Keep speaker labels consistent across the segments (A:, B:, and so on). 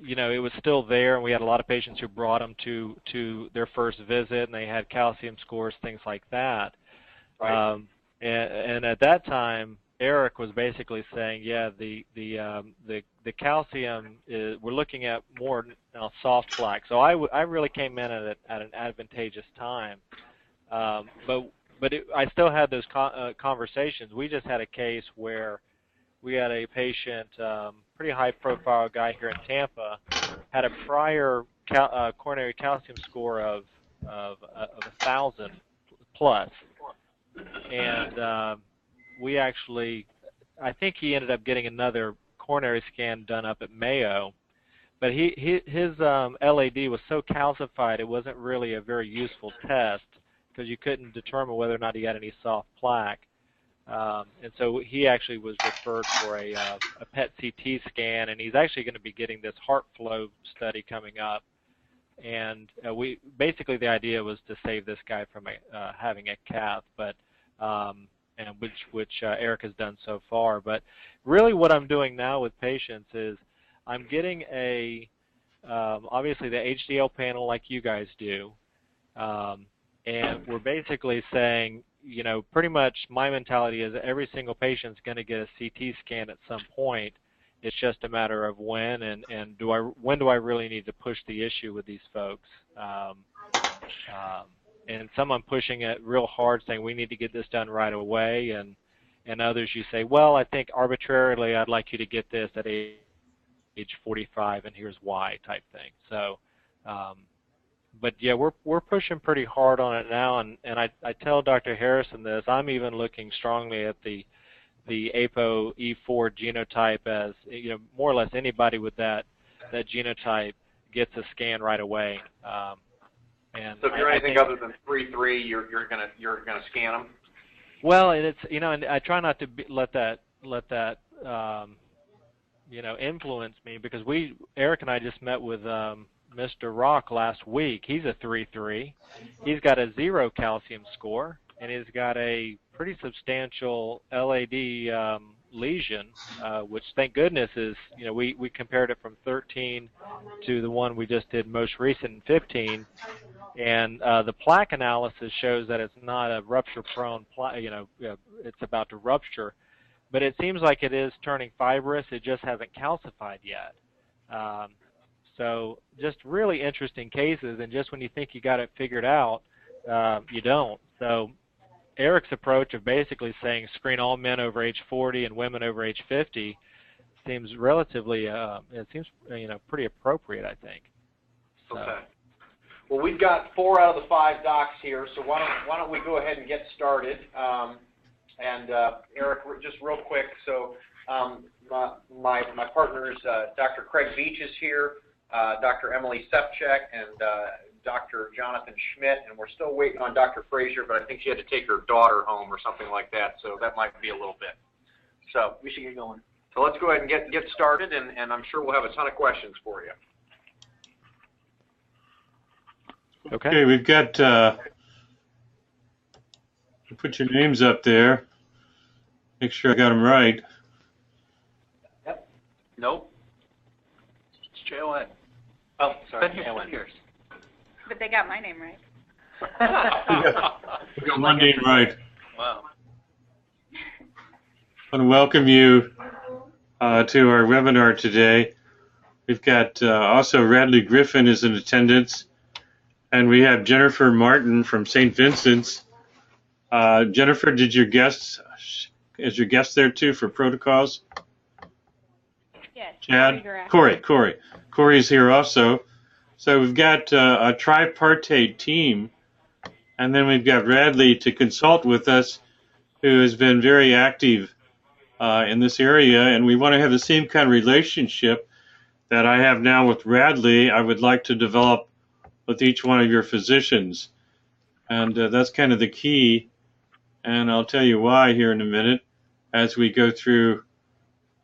A: you know, it was still there, and we had a lot of patients who brought them to their first visit, and they had calcium scores, things like that.
B: Right.
A: And at that time, Eric was basically saying, yeah, the calcium is, we're looking at more now soft plaque. So I really came in at an advantageous time, but I still had those conversations. We just had a case where we had a patient, pretty high-profile guy here in Tampa, had a prior coronary calcium score of 1,000 plus, and we actually, I think he ended up getting another coronary scan done up at Mayo, but his LAD was so calcified it wasn't really a very useful test because you couldn't determine whether or not he had any soft plaque. And so he actually was referred for a PET CT scan, and he's actually going to be getting this heart flow study coming up. And we basically, the idea was to save this guy from having a cath, but and which Eric has done so far. But really, what I'm doing now with patients is I'm getting a obviously the HDL panel like you guys do, and we're basically saying, you know, pretty much my mentality is that every single patient's going to get a CT scan at some point. It's just a matter of when, and when do I really need to push the issue with these folks? And some I'm pushing it real hard, saying we need to get this done right away, and others you say, well, I think arbitrarily I'd like you to get this at age 45, and here's why, type thing. So, but yeah, we're pushing pretty hard on it now, and I tell Dr. Harrison this. I'm even looking strongly at the ApoE4 genotype, as you know, more or less anybody with that genotype gets a scan right away. And
B: so if you're anything other than 3-3, you're gonna scan them.
A: Well, and it's, you know, and I try not to let that you know, influence me, because Eric and I just met with Mr. Rock last week. He's a 3-3. He's got a 0 calcium score, and he's got a pretty substantial LAD lesion, which thank goodness is, you know, we compared it from 13 to the one we just did most recent in 15, and the plaque analysis shows that it's not a rupture-prone plaque, you know, it's about to rupture, but it seems like it is turning fibrous. It just hasn't calcified yet. So just really interesting cases, and just when you think you got it figured out, you don't. So Eric's approach of basically saying screen all men over age 40 and women over age 50 seems relatively, it seems, you know, pretty appropriate, I think. So.
B: Okay. Well, we've got 4 out of the 5 docs here, so why don't we go ahead and get started? And Eric, just real quick, so my partners, Dr. Craig Beach is here, Dr. Emily Sepchek, and Dr. Jonathan Schmidt, and we're still waiting on Dr. Frazier, but I think she had to take her daughter home or something like that, so that might be a little bit. So we should get going. So let's go ahead and get started, and I'm sure we'll have a ton of questions for you.
C: Okay, we've got, put your names up there. Make sure I got them right.
B: Yep. Nope.
D: It's J-O-N.
B: Oh, sorry.
D: Been here 20 years.
E: But they got my name right.
C: We got one name right.
D: Wow.
C: I want to welcome you to our webinar today. We've got also Radley Griffin is in attendance, and we have Jennifer Martin from St. Vincent's. Jennifer, is your guest there too for protocols?
E: Yes.
C: Chad? Corey's here also. So we've got a tripartite team, and then we've got Radley to consult with us, who has been very active in this area, and we want to have the same kind of relationship that I have now with Radley. I would like to develop with each one of your physicians, and that's kind of the key, and I'll tell you why here in a minute as we go through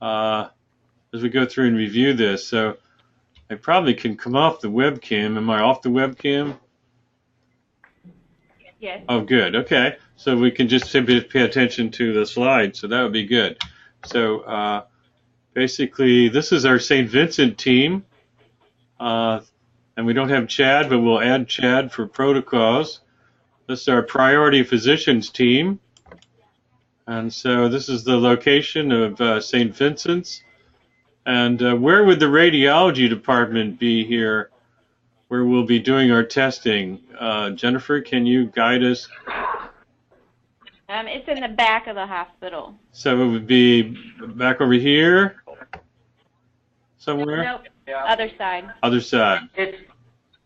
C: and review this. So I probably can come off the webcam. Am I off the webcam?
E: Yes.
C: Oh, good. Okay. So we can just simply pay attention to the slide. So that would be good. So basically, this is our St. Vincent team. And we don't have Chad, but we'll add Chad for protocols. This is our priority physicians team. And so this is the location of St. Vincent's. And where would the radiology department be here, where we'll be doing our testing? Jennifer, can you guide us?
E: It's in the back of the hospital.
C: So it would be back over here somewhere?
E: Nope.
B: Yeah.
E: Other side.
C: Other side.
D: It's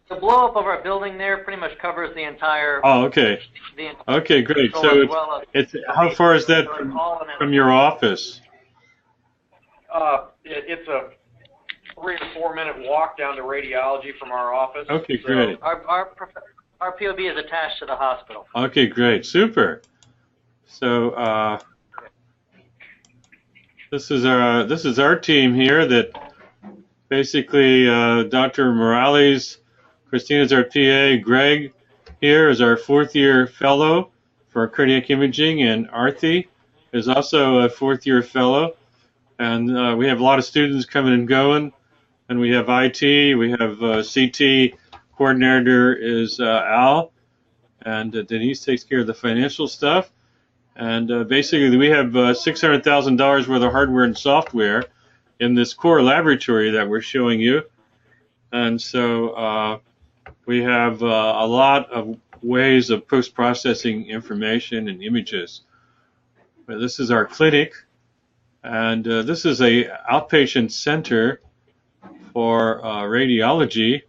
D: the blow up of our building there pretty much covers the entire.
C: Oh, okay. Okay, great. So it's how far is that from your office?
B: It's a 3 or 4 minute walk down to radiology from our office.
C: Okay, great.
D: Our POB is attached to the hospital.
C: Okay, great. Super. So this is our team here that basically Dr. Morales, Christina's our PA, Greg here is our 4th-year fellow for cardiac imaging, and Arthi is also a 4th-year fellow. And we have a lot of students coming and going, and we have IT, we have CT coordinator is Al, and Denise takes care of the financial stuff. And basically we have $600,000 worth of hardware and software in this core laboratory that we're showing you. And so we have a lot of ways of post-processing information and images. But this is our clinic, and this is a outpatient center for radiology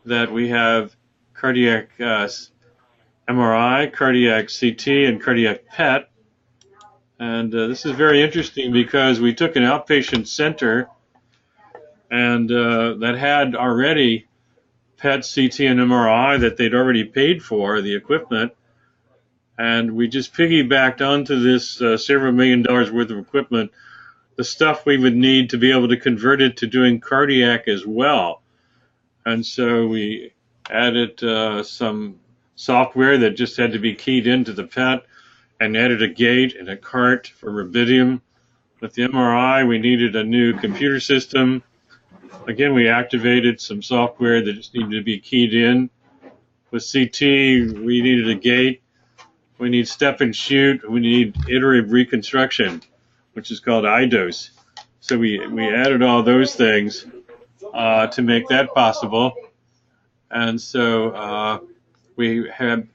C: that we have cardiac MRI, cardiac CT, and cardiac PET. And this is very interesting because we took an outpatient center and that had already PET, CT, and MRI that they'd already paid for, the equipment. And we just piggybacked onto this several $1 million worth of equipment, the stuff we would need to be able to convert it to doing cardiac as well. And so we added some software that just had to be keyed into the PET, and added a gate and a cart for rubidium. With the MRI, we needed a new computer system. Again, we activated some software that just needed to be keyed in. With CT, we needed a gate. We need step and shoot. We need iterative reconstruction, which is called IDOS. So we added all those things to make that possible. And so we have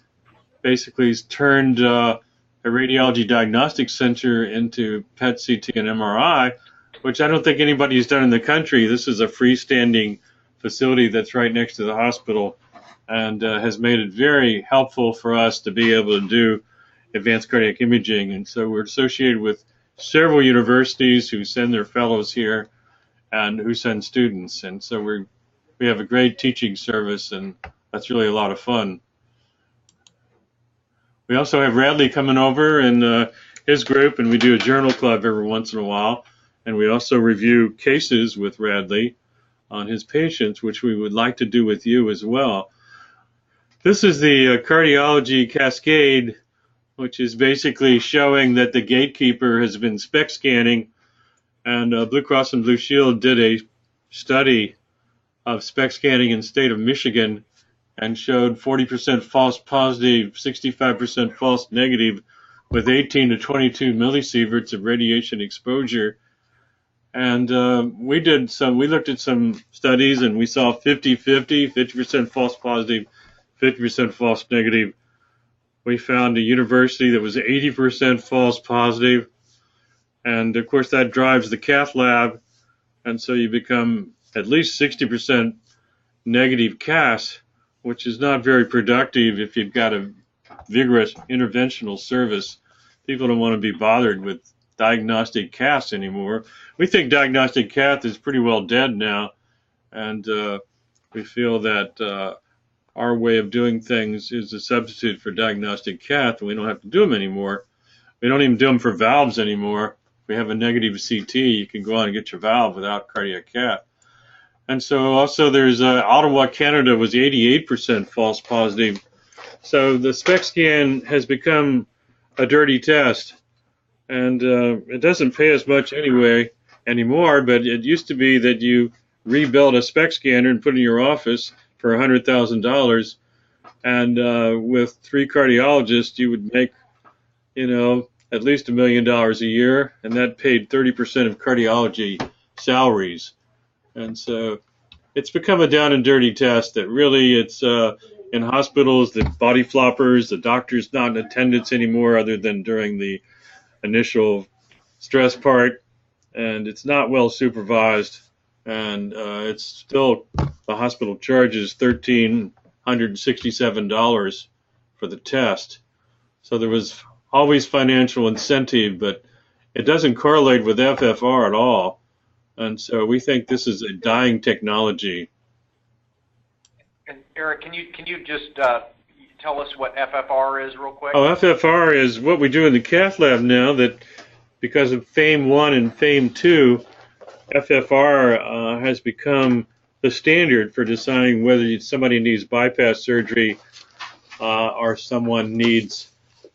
C: basically turned a radiology diagnostic center into PET, CT, and MRI, which I don't think anybody's done in the country. This is a freestanding facility that's right next to the hospital, and has made it very helpful for us to be able to do advanced cardiac imaging. And so we're associated with several universities who send their fellows here and who send students. And so we have a great teaching service, and that's really a lot of fun. We also have Radley coming over and his group, and we do a journal club every once in a while. And we also review cases with Radley on his patients, which we would like to do with you as well. This is the cardiology cascade, which is basically showing that the gatekeeper has been SPECT scanning. And Blue Cross and Blue Shield did a study of SPECT scanning in the state of Michigan and showed 40% false positive, 65% false negative, with 18 to 22 millisieverts of radiation exposure. And we looked at some studies, and we saw 50-50, 50% false positive, 50% false negative. We found a university that was 80% false positive, and of course that drives the cath lab, and so you become at least 60% negative CAS, which is not very productive if you've got a vigorous interventional service. People don't want to be bothered with diagnostic CAS anymore. We think diagnostic cath is pretty well dead now, and we feel that our way of doing things is a substitute for diagnostic cath, and we don't have to do them anymore. We don't even do them for valves anymore. If we have a negative CT, you can go on and get your valve without cardiac cath. And so also there's Ottawa, Canada was 88% false positive. So the SPECT scan has become a dirty test, and it doesn't pay as much anyway. anymore, but it used to be that you rebuilt a spec scanner and put it in your office for $100,000, and with 3 cardiologists, you would make, at least $1 million a year, and that paid 30% of cardiology salaries. And so it's become a down and dirty test that really it's in hospitals, the body floppers, the doctor's not in attendance anymore other than during the initial stress part, and it's not well supervised, and it's still, the hospital charges $1,367 for the test. So there was always financial incentive, but it doesn't correlate with FFR at all. And so we think this is a dying technology.
B: And Eric, can you just tell us what FFR is real quick?
C: Oh, FFR is what we do in the cath lab now, that because of FAME 1 and FAME 2, FFR has become the standard for deciding whether somebody needs bypass surgery or someone needs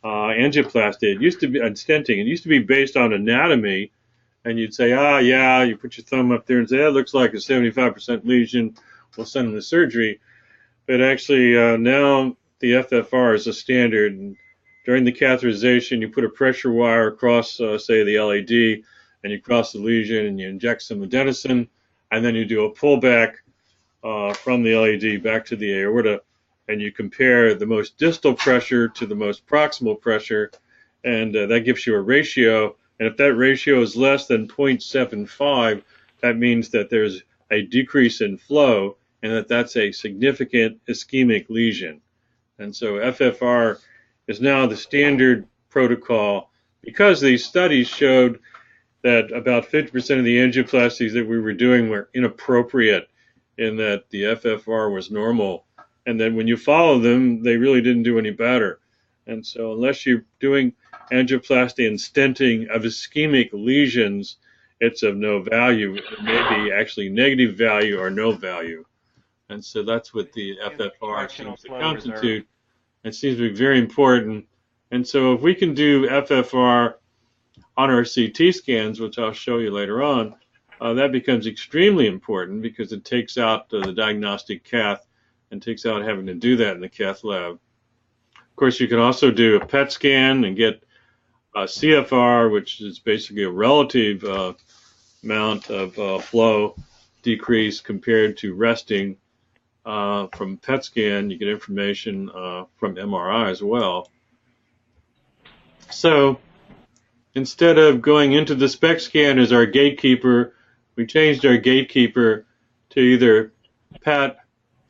C: angioplasty. It used to be stenting. It used to be based on anatomy, and you'd say, yeah, you put your thumb up there and say, that looks like a 75% lesion, we'll send them to surgery. But actually, now the FFR is a standard. And during the catheterization, you put a pressure wire across, say, the LAD, and you cross the lesion, and you inject some adenosine, and then you do a pullback from the LAD back to the aorta, and you compare the most distal pressure to the most proximal pressure, and that gives you a ratio. And if that ratio is less than 0.75, that means that there's a decrease in flow, and that's a significant ischemic lesion. And so FFR is now the standard protocol because these studies showed that about 50% of the angioplasties that we were doing were inappropriate in that the FFR was normal. And then when you follow them, they really didn't do any better. And so unless you're doing angioplasty and stenting of ischemic lesions, it's of no value. It may be actually negative value or no value. And so that's what the FFR seems to constitute. It seems to be very important. And so if we can do FFR on our CT scans, which I'll show you later on, that becomes extremely important because it takes out the diagnostic cath and takes out having to do that in the cath lab. Of course, you can also do a PET scan and get CFR, which is basically a relative amount of flow decrease compared to resting. From PET scan, you get information from MRI as well. So instead of going into the spec scan as our gatekeeper, we changed our gatekeeper to either PET,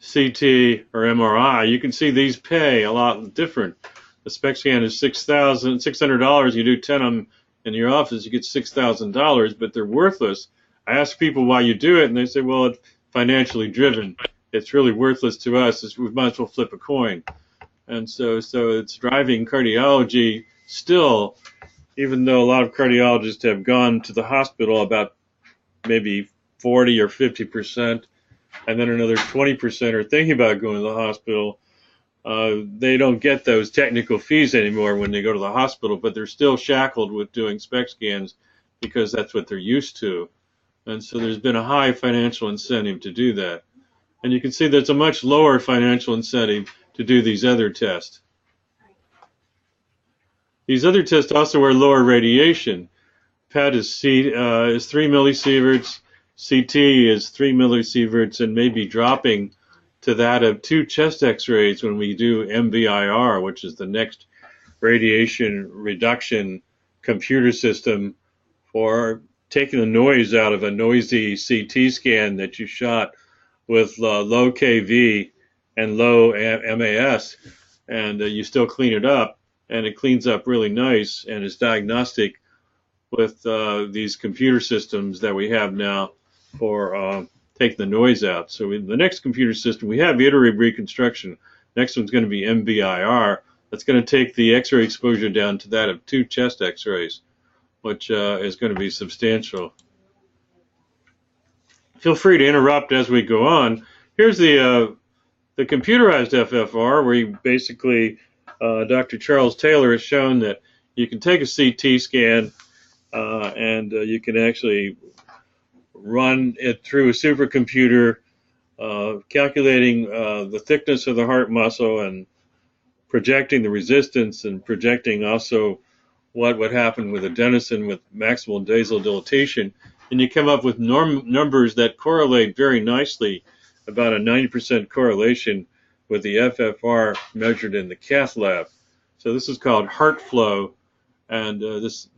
C: CT, or MRI. You can see these pay a lot different. The spec scan is $600. You do 10 of them in your office, you get $6,000, but they're worthless. I ask people why you do it, and they say, well, it's financially driven. It's really worthless to us. We might as well flip a coin. And so it's driving cardiology still, even though a lot of cardiologists have gone to the hospital, about maybe 40 or 50%, and then another 20% are thinking about going to the hospital. They don't get those technical fees anymore when they go to the hospital, but they're still shackled with doing spec scans because that's what they're used to. And so there's been a high financial incentive to do that. And you can see there's a much lower financial incentive to do these other tests. These other tests also are lower radiation. PET is 3 millisieverts, CT is 3 millisieverts, and maybe dropping to that of 2 chest x-rays when we do MVIR, which is the next radiation reduction computer system for taking the noise out of a noisy CT scan that you shot with low KV and low MAS, and you still clean it up, and it cleans up really nice and is diagnostic with these computer systems that we have now for taking the noise out. So the next computer system, we have iterative reconstruction. Next one's going to be MVIR. That's going to take the X-ray exposure down to that of 2 chest X-rays, which is going to be substantial. Feel free to interrupt as we go on. Here's the computerized FFR, where you basically, Dr. Charles Taylor has shown that you can take a CT scan and you can actually run it through a supercomputer, calculating the thickness of the heart muscle and projecting the resistance and projecting also what would happen with adenosine with maximal vasodilatation. And you come up with numbers that correlate very nicely, about a 90% correlation with the FFR measured in the cath lab. So this is called heart flow, and this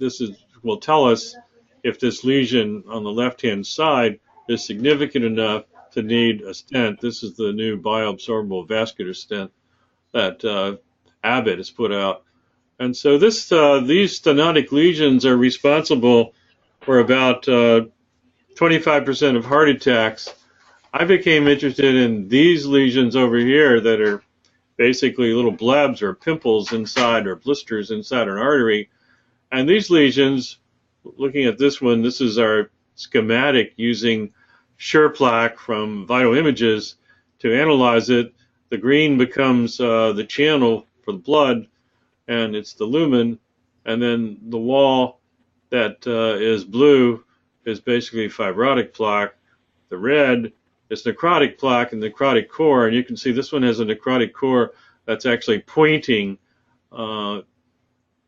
C: will tell us if this lesion on the left-hand side is significant enough to need a stent. This is the new bioabsorbable vascular stent that Abbott has put out. And so these stenotic lesions are responsible for about 25% of heart attacks. I became interested in these lesions over here that are basically little blebs or pimples inside or blisters inside an artery. And these lesions, looking at this one, this is our schematic using Schur plaque from vital images to analyze it. The green becomes the channel for the blood, and it's the lumen, and then the wall that is blue is basically fibrotic plaque. The red is necrotic plaque and necrotic core, and you can see this one has a necrotic core that's actually pointing towards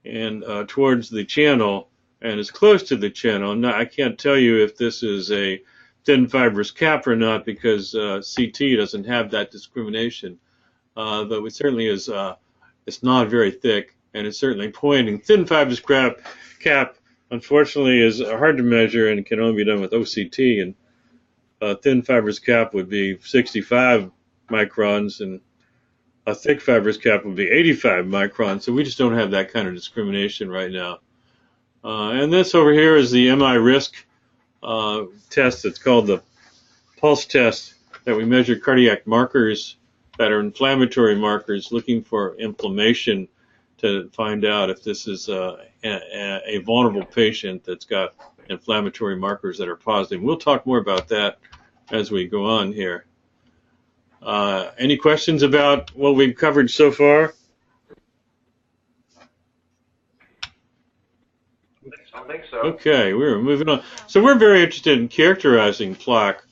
C: the channel and is close to the channel. Now, I can't tell you if this is a thin fibrous cap or not because CT doesn't have that discrimination, but it certainly is. It's not very thick, and it's certainly pointing. Thin fibrous cap, unfortunately, is hard to measure and can only be done with OCT. And thin fibrous cap would be 65 microns, and a thick fibrous cap would be 85 microns. So we just don't have that kind of discrimination right now. And this over here is the MI risk test. It's called the pulse test, that we measure cardiac markers that are inflammatory markers, looking for inflammation to find out if this is a vulnerable patient that's got inflammatory markers that are positive. We'll talk more about that as we go on here. Any questions about what we've covered so far?
B: I don't think so.
C: Okay, we're moving on. So we're very interested in characterizing plaque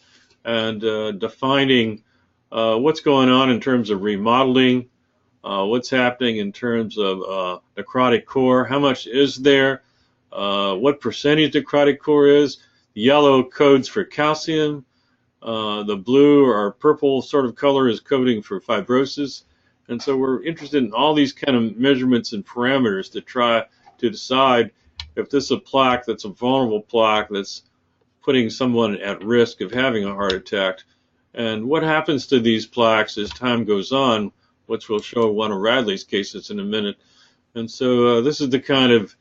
C: and defining what's going on in terms of remodeling, what's happening in terms of necrotic core, how much is there, what percentage necrotic core is. The yellow codes for calcium, the blue or purple sort of color is coding for fibrosis. And so we're interested in all these kind of measurements and parameters to try to decide if this is a plaque that's a vulnerable plaque that's putting someone at risk of having a heart attack. And what happens to these plaques as time goes on, which we'll show one of Radley's cases in a minute. And so this is the kind of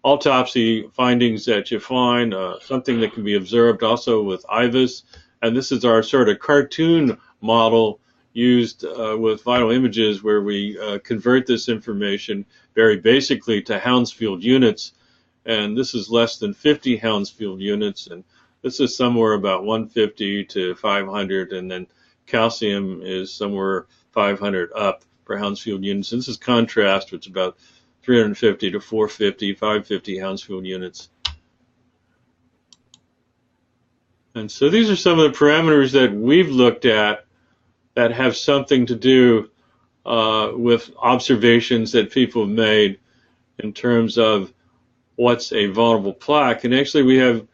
C: autopsy findings that you find, something that can be observed also with IVUS. And this is our sort of cartoon model used with vital images, where we convert this information very basically to Hounsfield units. And this is less than 50 Hounsfield units, and this is somewhere about 150 to 500, and then calcium is somewhere 500 up per Hounsfield units. And this is contrast, which is about 350 to 450, 550 Hounsfield units. And so these are some of the parameters that we've looked at that have something to do with observations that people have made in terms of what's a vulnerable plaque. And actually we have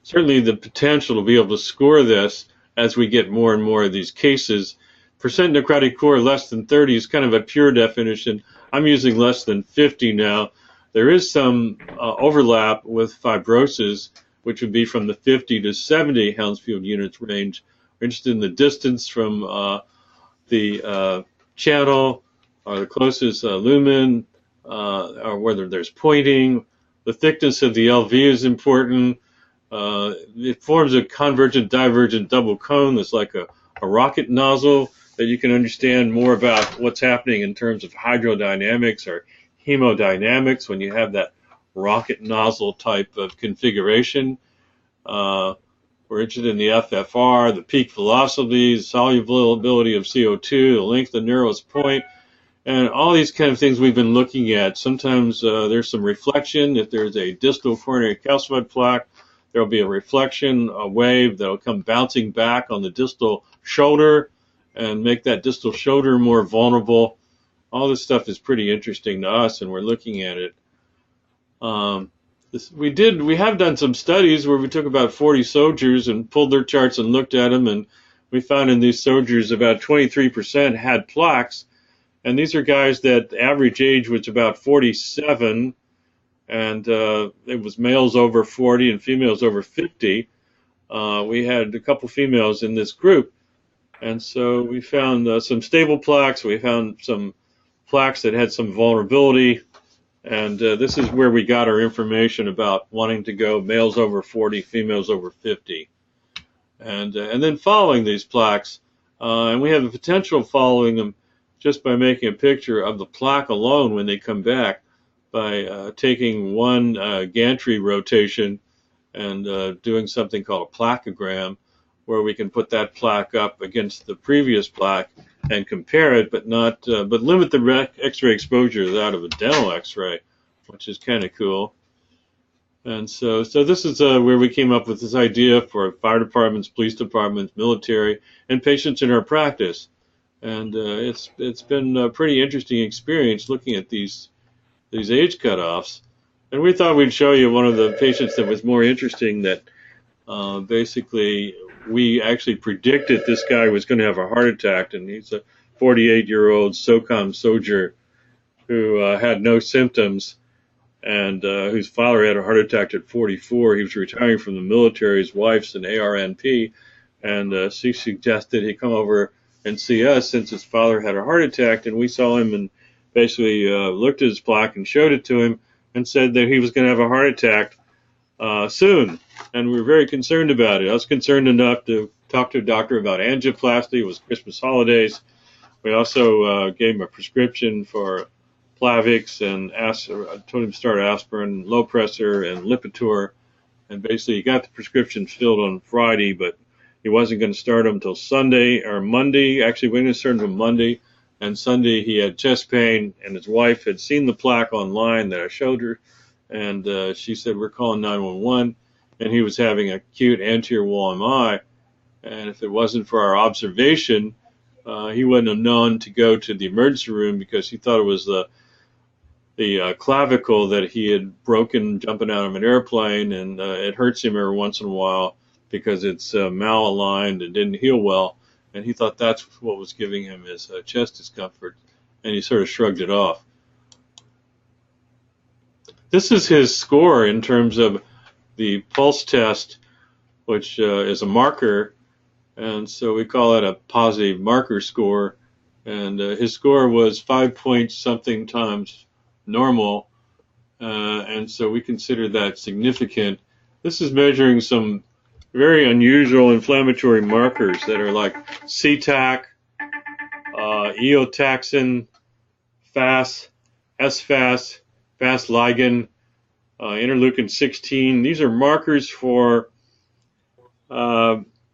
C: certainly the potential to be able to score this as we get more and more of these cases. Percent necrotic core less than 30 is kind of a pure definition. I'm using less than 50 now. There is some overlap with fibrosis, which would be from the 50 to 70 Hounsfield units range. We're interested in the distance from the channel or the closest lumen, or whether there's pointing. The thickness of the LV is important. It forms a convergent divergent double cone that's like a rocket nozzle, that you can understand more about what's happening in terms of hydrodynamics or hemodynamics when you have that rocket nozzle type of configuration. We're interested in the FFR, the peak velocity, the solubility of CO2, the length of Nero's point, and all these kind of things we've been looking at. Sometimes there's some reflection if there's a distal coronary calcified plaque. There'll be a reflection, a wave that'll come bouncing back on the distal shoulder and make that distal shoulder more vulnerable. All this stuff is pretty interesting to us, and we're looking at it. We have done some studies where we took about 40 soldiers and pulled their charts and looked at them, and we found in these soldiers about 23% had plaques, and these are guys that average age was about 47, and it was males over 40 and females over 50. We had a couple females in this group, and so we found some stable plaques. We found some plaques that had some vulnerability, and this is where we got our information about wanting to go males over 40, females over 50. And then following these plaques, and we have the potential of following them just by making a picture of the plaque alone when they come back by taking one gantry rotation and doing something called a plaque-o-gram, where we can put that plaque up against the previous plaque and compare it, but limit the X-ray exposure to that of a dental X-ray, which is kind of cool. And so this is where we came up with this idea for fire departments, police departments, military, and patients in our practice. And it's been a pretty interesting experience looking at these age cutoffs. And we thought we'd show you one of the patients that was more interesting, that basically we actually predicted this guy was going to have a heart attack, and he's a 48-year-old SOCOM soldier who had no symptoms, and whose father had a heart attack at 44. He was retiring from the military. His wife's an ARNP, and she suggested he come over and see us since his father had a heart attack, and we saw him and basically looked at his plaque and showed it to him and said that he was going to have a heart attack soon, and we were very concerned about it. I was concerned enough to talk to a doctor about angioplasty. It was Christmas holidays. We also gave him a prescription for Plavix and told him to start aspirin, low pressor, and Lipitor, and basically he got the prescription filled on Friday, but he wasn't going to start them until Sunday or Monday. Actually, we didn't start them Monday, and Sunday he had chest pain, and his wife had seen the plaque online that I showed her, and she said, we're calling 911, and he was having acute anterior wall MI, and if it wasn't for our observation, he wouldn't have known to go to the emergency room because he thought it was the clavicle that he had broken jumping out of an airplane, and it hurts him every once in a while because it's malaligned and didn't heal well, and he thought that's what was giving him his chest discomfort, and he sort of shrugged it off. This is his score in terms of the pulse test, which is a marker, and so we call it a positive marker score, and his score was 5 point something times normal, and so we consider that significant. This is measuring some very unusual inflammatory markers that are like CTAC, eotaxin, FAS, SFAS, FAS ligand, interleukin-16. These are markers for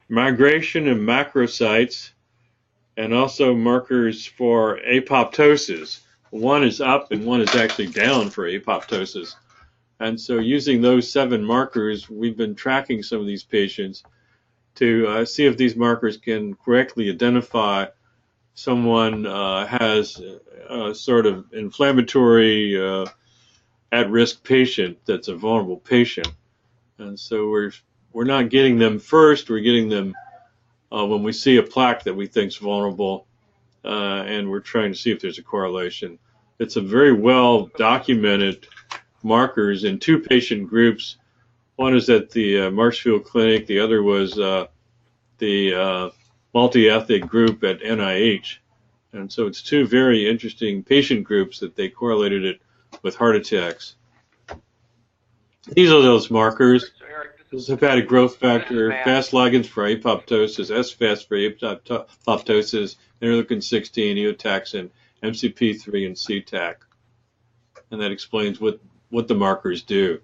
C: migration of macrocytes, and also markers for apoptosis. One is up and one is actually down for apoptosis. And so using those 7 markers, we've been tracking some of these patients to see if these markers can correctly identify someone has a sort of inflammatory at-risk patient that's a vulnerable patient. And so we're not getting them first, we're getting them when we see a plaque that we think is vulnerable, and we're trying to see if there's a correlation. It's a very well documented markers in 2 patient groups. One is at the Marshfield Clinic, the other was the multi-ethnic group at NIH. And so it's 2 very interesting patient groups that they correlated it with heart attacks. These are those markers. This is hepatic growth factor, FAS ligands for apoptosis, SFAS for apoptosis, interleukin-16, eotaxin, MCP3, and CTAC. And that explains what the markers do.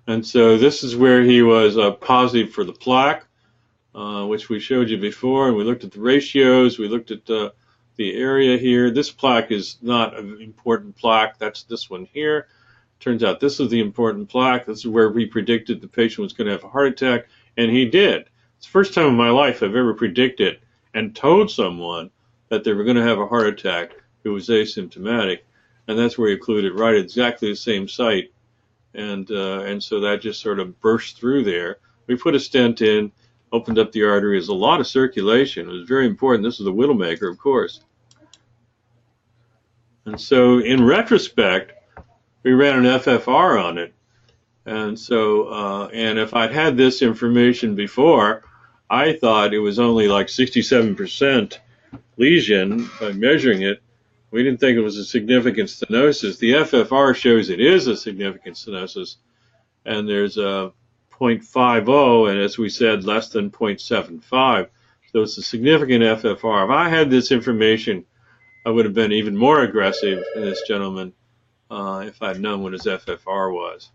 C: And so this is where he was positive for the plaque, which we showed you before, and we looked at the ratios, we looked at the area here. This plaque is not an important plaque, that's this one here. Turns out this is the important plaque. This is where we predicted the patient was going to have a heart attack, and he did. It's the first time in my life I've ever predicted and told someone that they were going to have a heart attack who was asymptomatic, and that's where he occluded right at exactly the same site, and so that just sort of burst through there. We put a stent in, opened up the artery. There's a lot of circulation. It was very important. This is the Widowmaker, of course. And so in retrospect, we ran an FFR on it. And so, and if I'd had this information before, I thought it was only like 67% lesion by measuring it. We didn't think it was a significant stenosis. The FFR shows it is a significant stenosis, and there's a 0.50, and as we said, less than 0.75. So it's a significant FFR. If I had this information, I would have been even more aggressive in this gentleman if I'd known what his FFR was.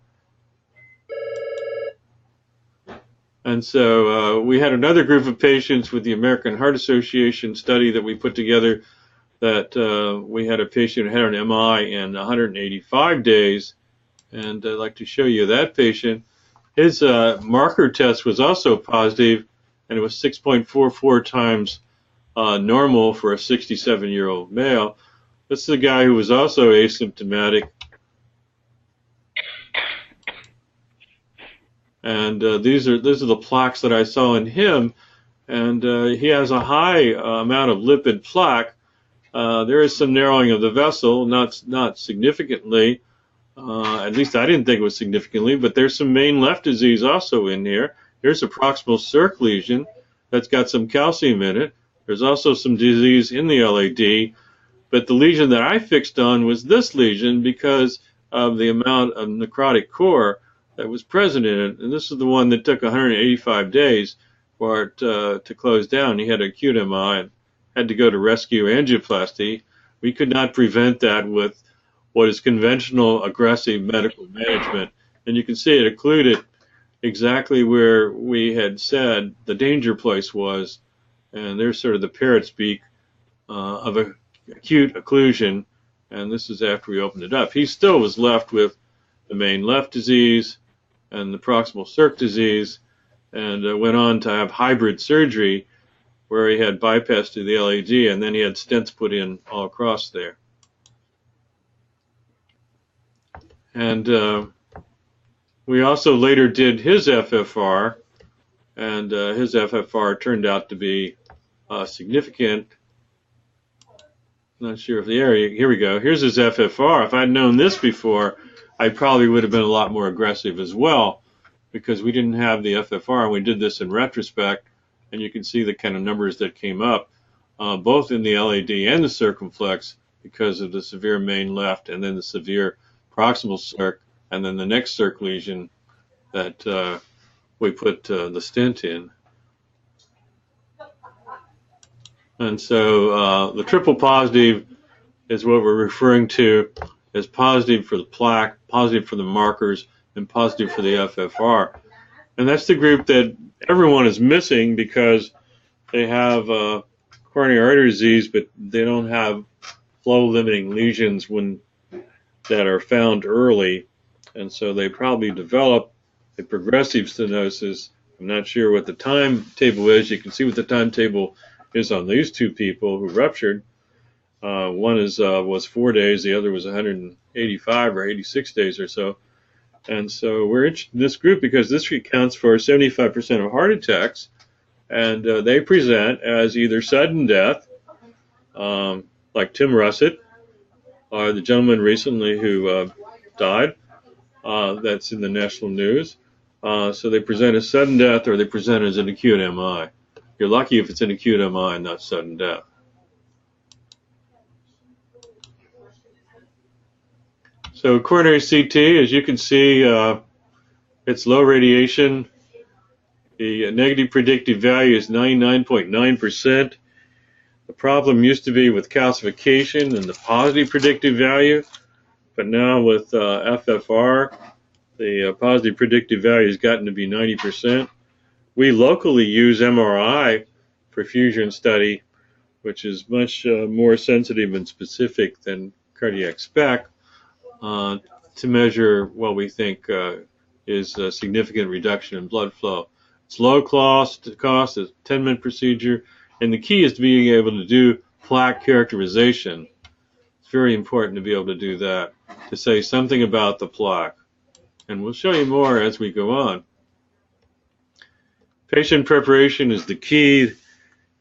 C: And so we had another group of patients with the American Heart Association study that we put together that we had a patient who had an MI in 185 days, and I'd like to show you that patient. His marker test was also positive, and it was 6.44 times normal for a 67-year-old male. This is a guy who was also asymptomatic. And these are the plaques that I saw in him, and he has a high amount of lipid plaque. There is some narrowing of the vessel, not significantly. At least I didn't think it was significantly, but there's some main left disease also in here. Here's a proximal circ lesion that's got some calcium in it. There's also some disease in the LAD, but the lesion that I fixed on was this lesion because of the amount of necrotic core that was present in it, and this is the one that took 185 days for it to close down. He had acute MI and had to go to rescue angioplasty. We could not prevent that with what is conventional aggressive medical management, and you can see it occluded exactly where we had said the danger place was, and there's sort of the parrot's beak of acute occlusion, and this is after we opened it up. He still was left with the main left disease and the proximal circ disease, and went on to have hybrid surgery where he had bypass to the LAD, and then he had stents put in all across there. And we also later did his FFR, and his FFR turned out to be significant. Not sure if the area, here we go. Here's his FFR. If I'd known this before, I probably would have been a lot more aggressive as well, because we didn't have the FFR, and we did this in retrospect, and you can see the kind of numbers that came up, both in the LAD and the circumflex, because of the severe main left and then the severe proximal circ, and then the next circ lesion that we put the stent in. And so the triple positive is what we're referring to as positive for the plaque, positive for the markers, and positive for the FFR. And that's the group that everyone is missing because they have coronary artery disease, but they don't have flow-limiting lesions that are found early. And so they probably develop a progressive stenosis. I'm not sure what the timetable is. You can see what the timetable is on these two people who ruptured. One was 4 days, the other was 185 or 86 days or so. And so we're interested in this group because this accounts for 75% of heart attacks, and they present as either sudden death, like Tim Russett, or the gentleman recently who died, that's in the national news. So they present as sudden death, or they present as an acute MI. You're lucky if it's an acute MI and not sudden death. So coronary CT, as you can see, it's low radiation. The negative predictive value is 99.9%. The problem used to be with calcification and the positive predictive value, but now with FFR, the positive predictive value has gotten to be 90%. We locally use MRI for fusion study, which is much more sensitive and specific than cardiac SPECT, to to measure what we think is a significant reduction in blood flow. It's low cost, it's a 10-minute procedure, and the key is to being able to do plaque characterization. It's very important to be able to do that, to say something about the plaque. And we'll show you more as we go on. Patient preparation is the key.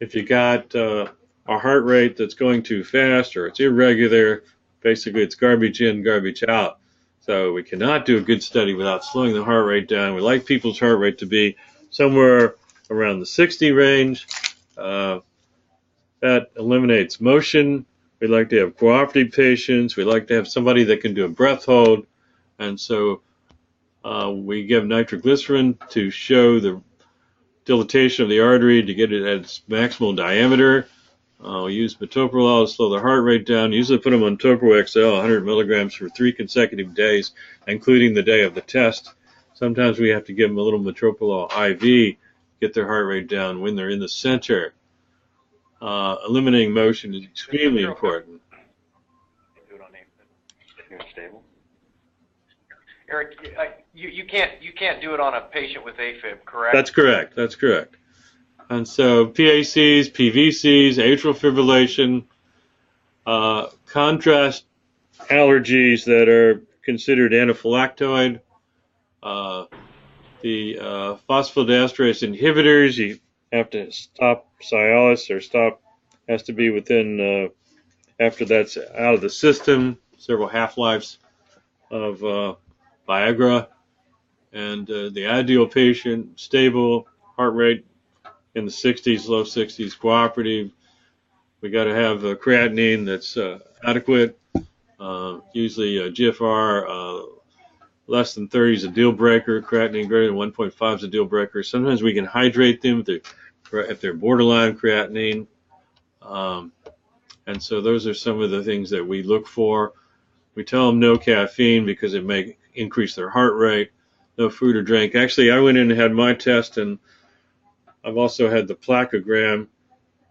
C: If you got a heart rate that's going too fast or it's irregular, basically it's garbage in, garbage out. So we cannot do a good study without slowing the heart rate down. We like people's heart rate to be somewhere around the 60 range. That eliminates motion. We like to have cooperative patients. We like to have somebody that can do a breath hold. And so we give nitroglycerin to show the dilatation of the artery to get it at its maximal diameter. We use metoprolol to slow the heart rate down. Usually put them on Topo XL, 100 milligrams for 3 consecutive days, including the day of the test. Sometimes we have to give them a little metoprolol IV, get their heart rate down when they're in the center. Eliminating motion is extremely important.
B: Do it on AFib. You're stable. Eric, you can't do it on a patient with AFib, correct?
C: That's correct. That's correct. And so PACs, PVCs, atrial fibrillation, contrast allergies that are considered anaphylactoid, the phosphodiesterase inhibitors, you have to stop Cialis or stop, has to be within, after that's out of the system, several half-lives of Viagra. And the ideal patient, stable, heart rate in the 60s, low 60s, cooperative. We got to have creatinine that's adequate. Usually GFR less than 30 is a deal breaker. Creatinine greater than 1.5 is a deal breaker. Sometimes we can hydrate them if they're borderline creatinine. And so those are some of the things that we look for. We tell them no caffeine because it may increase their heart rate. No food or drink. Actually, I went in and had my test, and I've also had the Plaque-o-gram.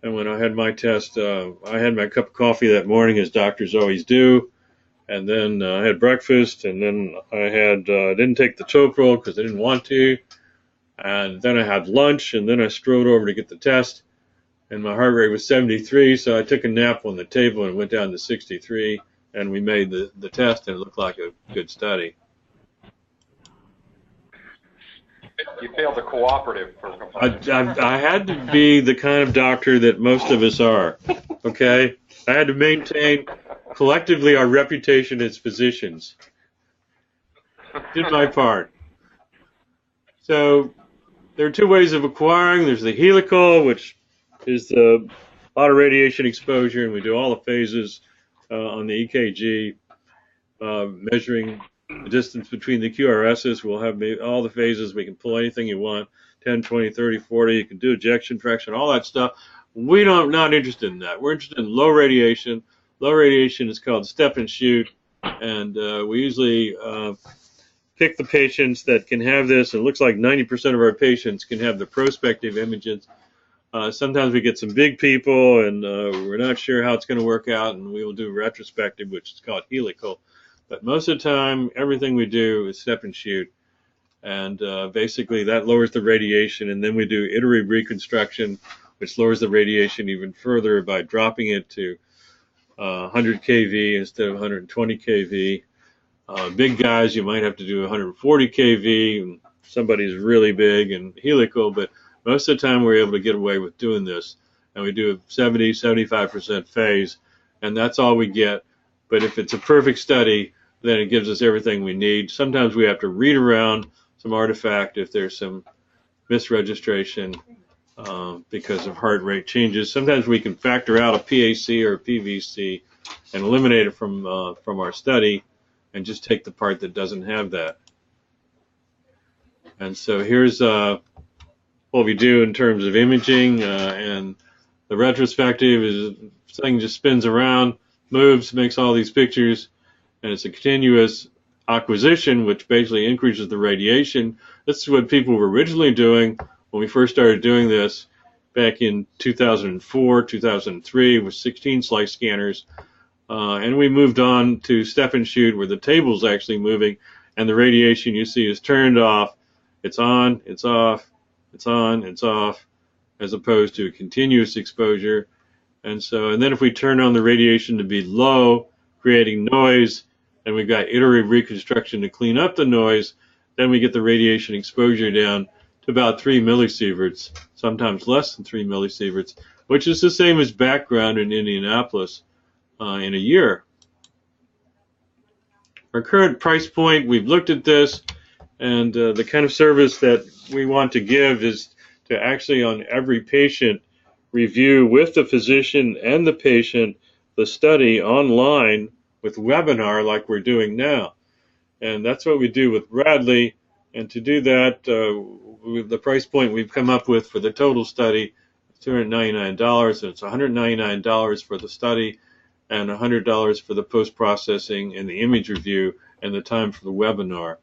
C: And when I had my test, I had my cup of coffee that morning, as doctors always do. And then I had breakfast, and then I didn't take the Toprol because I didn't want to. And then I had lunch, and then I strode over to get the test. And my heart rate was 73, so I took a nap on the table and went down to 63. And we made the test, and it looked like a good study.
B: You failed the cooperative for component.
C: I had to be the kind of doctor that most of us are, okay? I had to maintain collectively our reputation as physicians. Did my part. So there are two ways of acquiring. There's the helical, which is a lot of radiation exposure, and we do all the phases on the EKG, measuring the distance between the QRSs. We'll have all the phases. We can pull anything you want, 10, 20, 30, 40. You can do ejection fraction, all that stuff. Not interested in that. We're interested in low radiation. Low radiation is called step and shoot, and we usually pick the patients that can have this. It looks like 90% of our patients can have the prospective images. Sometimes we get some big people, and we're not sure how it's going to work out, and we will do retrospective, which is called helical. But most of the time, everything we do is step and shoot. And basically, that lowers the radiation. And then we do iterative reconstruction, which lowers the radiation even further by dropping it to 100 kV instead of 120 kV. Big guys, you might have to do 140 kV. And somebody's really big and helical. But most of the time, we're able to get away with doing this. And we do a 70, 75% phase. And that's all we get. But if it's a perfect study, then it gives us everything we need. Sometimes we have to read around some artifact if there's some misregistration because of heart rate changes. Sometimes we can factor out a PAC or a PVC and eliminate it from our study and just take the part that doesn't have that. And so here's what we do in terms of imaging, and the retrospective is thing just spins around, moves, makes all these pictures, and it's a continuous acquisition, which basically increases the radiation. This is what people were originally doing when we first started doing this back in 2004, 2003 with 16 slice scanners. And we moved on to step and shoot where the table's actually moving and the radiation you see is turned off. It's on, it's off, it's on, it's off, as opposed to a continuous exposure. And then if we turn on the radiation to be low, creating noise, and we've got iterative reconstruction to clean up the noise, then we get the radiation exposure down to about 3 millisieverts, sometimes less than 3 millisieverts, which is the same as background in Indianapolis in a year. Our current price point, we've looked at this, and the kind of service that we want to give is to actually on every patient review with the physician and the patient the study online with webinar like we're doing now. And that's what we do with Bradley. And to do that, the price point we've come up with for the total study is $299. And it's $199 for the study and $100 for the post-processing and the image review and the time for the webinar.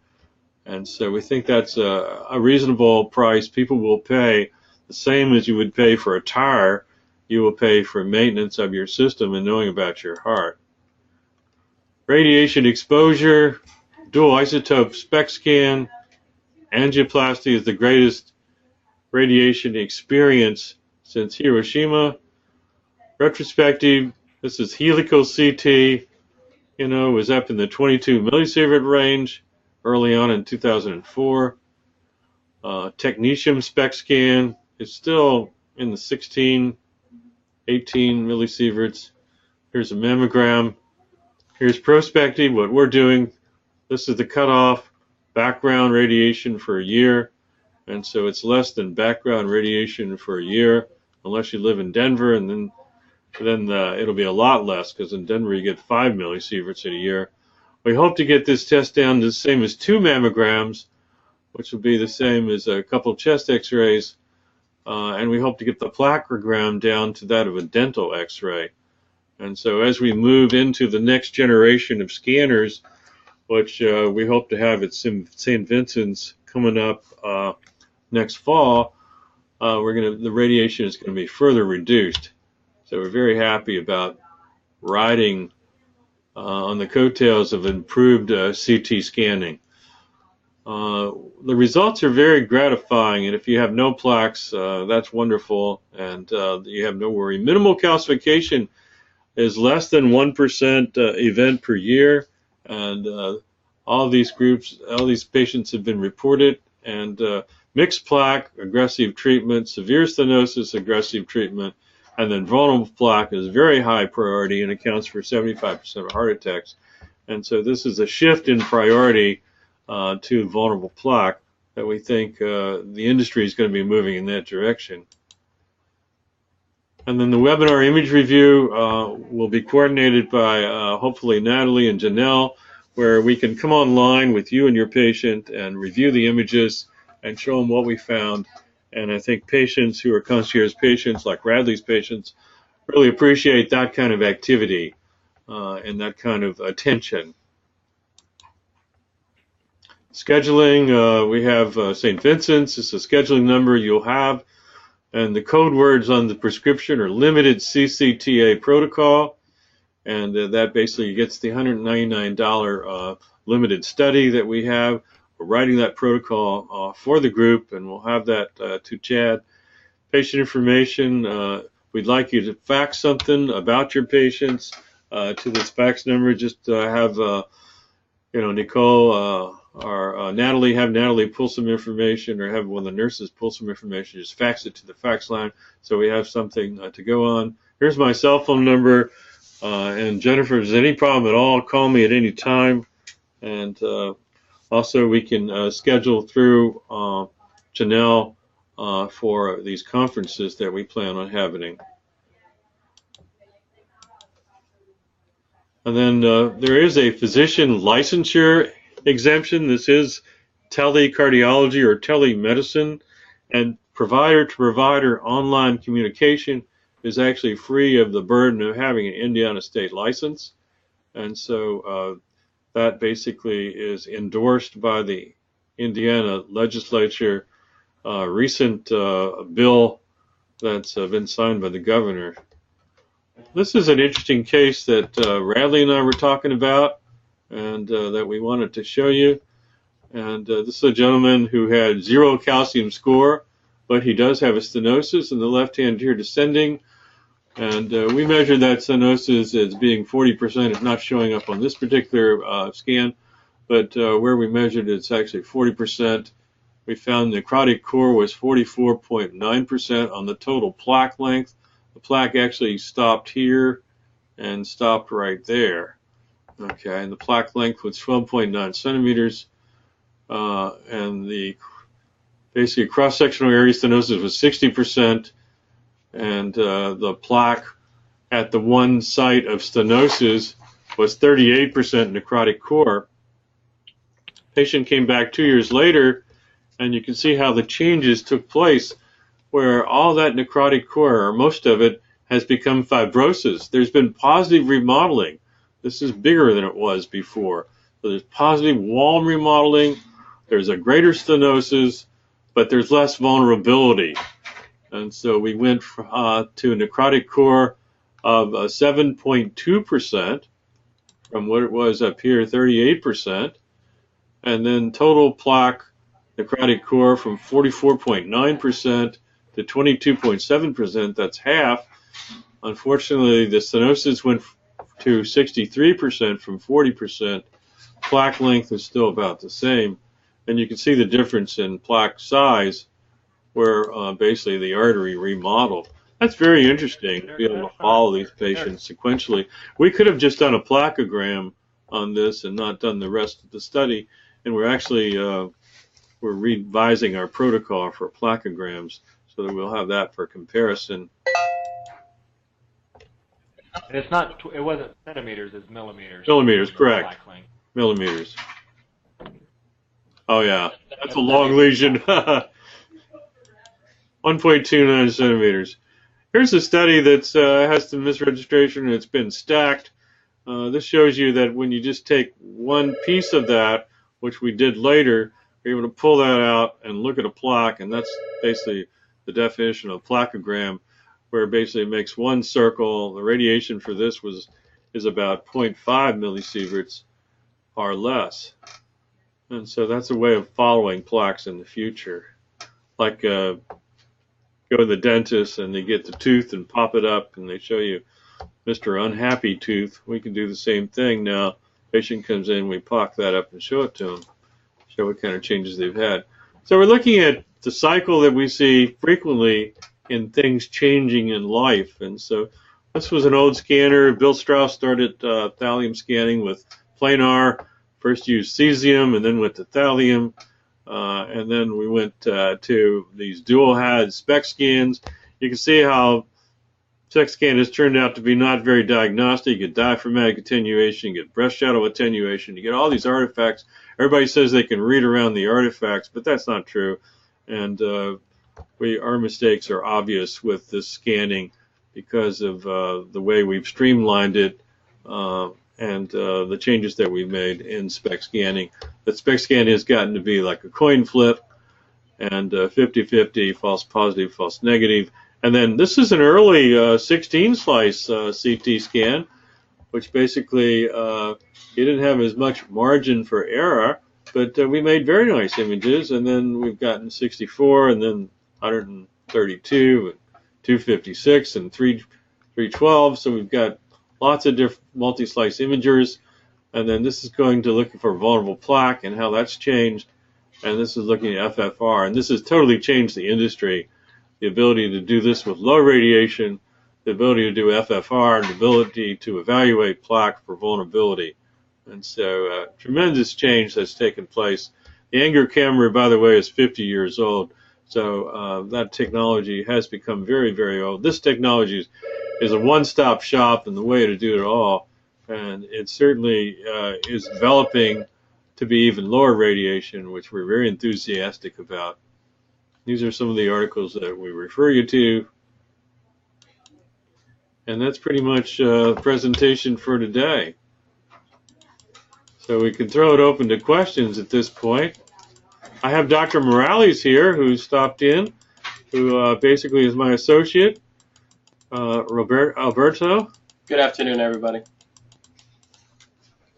C: And so we think that's a reasonable price. People will pay the same as you would pay for a tire. You will pay for maintenance of your system and knowing about your heart. Radiation exposure, dual isotope SPECT scan, angioplasty is the greatest radiation experience since Hiroshima. Retrospective, this is helical CT, was up in the 22 millisievert range early on in 2004. Technetium SPECT scan is still in the 16, 18 millisieverts. Here's a mammogram. Here's prospective, what we're doing. This is the cutoff, background radiation for a year. And so it's less than background radiation for a year, unless you live in Denver, and then it'll be a lot less, because in Denver you get 5 millisieverts in a year. We hope to get this test down to the same as 2 mammograms, which will be the same as a couple chest x-rays. And we hope to get the Plaque-o-gram down to that of a dental x-ray. And so as we move into the next generation of scanners, which we hope to have at St. Vincent's coming up next fall, the radiation is going to be further reduced. So we're very happy about riding on the coattails of improved CT scanning. The results are very gratifying, and if you have no plaques, that's wonderful, and you have no worry. Minimal calcification is less than 1% event per year, and all these patients have been reported, and mixed plaque, aggressive treatment, severe stenosis, aggressive treatment, and then vulnerable plaque is very high priority and accounts for 75% of heart attacks. And so this is a shift in priority to vulnerable plaque that we think the industry is going to be moving in that direction. And then the webinar image review will be coordinated by hopefully Natalie and Janelle, where we can come online with you and your patient and review the images and show them what we found. And I think patients who are concierge patients, like Radley's patients, really appreciate that kind of activity and that kind of attention. Scheduling, we have St. Vincent's. It's a scheduling number you'll have. And the code words on the prescription are limited CCTA protocol. And that basically gets the $199 limited study that we have. We're writing that protocol for the group, and we'll have that to Chad. Patient information, we'd like you to fax something about your patients to this fax number. Just have Nicole or Natalie, have Natalie pull some information, or have one of the nurses pull some information. Just fax it to the fax line so we have something to go on. Here's my cell phone number. And Jennifer, if there's any problem at all, call me at any time. And also we can schedule through Janelle for these conferences that we plan on having. And then there is a physician licensure exemption. This is telecardiology or telemedicine, and provider-to-provider online communication is actually free of the burden of having an Indiana state license. And so that basically is endorsed by the Indiana legislature, recent bill that's been signed by the governor. This is an interesting case that Radley and I were talking about, and that we wanted to show you. And this is a gentleman who had 0 calcium score, but he does have a stenosis in the left hand here descending. And we measured that stenosis as being 40%. It's not showing up on this particular scan, but where we measured it's actually 40%. We found the necrotic core was 44.9% on the total plaque length. The plaque actually stopped here and stopped right there. Okay, and the plaque length was 12.9 centimeters. And the basically cross-sectional area stenosis was 60%, and the plaque at the one site of stenosis was 38% necrotic core. Patient came back 2 years later, and you can see how the changes took place, where all that necrotic core, or most of it, has become fibrosis. There's been positive remodeling. This is bigger than it was before. So there's positive wall remodeling. There's a greater stenosis, but there's less vulnerability. And so we went to a necrotic core of 7.2% from what it was up here, 38%. And then total plaque necrotic core from 44.9% to 22.7%. That's half. Unfortunately, the stenosis went to 63% from 40%. Plaque length is still about the same. And you can see the difference in plaque size where basically the artery remodeled. That's very interesting to be able to follow these patients sequentially. We could have just done a plaque-o-gram on this and not done the rest of the study. And we're actually we're revising our protocol for plaque-o-grams so that we'll have that for comparison.
A: And it's not, it wasn't centimeters, it's millimeters.
C: Millimeters, correct. Millimeters. Oh yeah, that's a long lesion. 1.29 centimeters. Here's a study that has some misregistration and it's been stacked. This shows you that when you just take one piece of that, which we did later, you're able to pull that out and look at a plaque, and that's basically the definition of plaque-o-gram, where basically it makes one circle. The radiation for this is about 0.5 millisieverts or less. And so that's a way of following plaques in the future. Like go to the dentist and they get the tooth and pop it up and they show you Mr. Unhappy Tooth. We can do the same thing now. Patient comes in, we pop that up and show it to them. Show what kind of changes they've had. So we're looking at the cycle that we see frequently in things changing in life. And so this was an old scanner. Bill Strauss started thallium scanning with planar. First used cesium and then went to thallium. And then we went to these dual HAD SPECT scans. You can see how SPECT scan has turned out to be not very diagnostic. You get diaphragmatic attenuation, you get breast shadow attenuation, you get all these artifacts. Everybody says they can read around the artifacts, but that's not true. And our mistakes are obvious with this scanning because of the way we've streamlined it and the changes that we've made in SPECT scanning. The SPECT scan has gotten to be like a coin flip and 50-50, false positive, false negative. And then this is an early 16-slice CT scan, which basically it didn't have as much margin for error, but we made very nice images. And then we've gotten 64, and then 132, and 256, and 312. So we've got lots of different multi-slice imagers. And then this is going to look for vulnerable plaque and how that's changed. And this is looking at FFR. And this has totally changed the industry. The ability to do this with low radiation, the ability to do FFR, and the ability to evaluate plaque for vulnerability. And so tremendous change has taken place. The Anger camera, by the way, is 50 years old. So that technology has become very, very old. This technology is a one-stop shop and the way to do it all. And it certainly is developing to be even lower radiation, which we're very enthusiastic about. These are some of the articles that we refer you to. And that's pretty much the presentation for today. So we can throw it open to questions at this point. I have Dr. Morales here who stopped in, who basically is my associate, Alberto.
F: Good afternoon, everybody.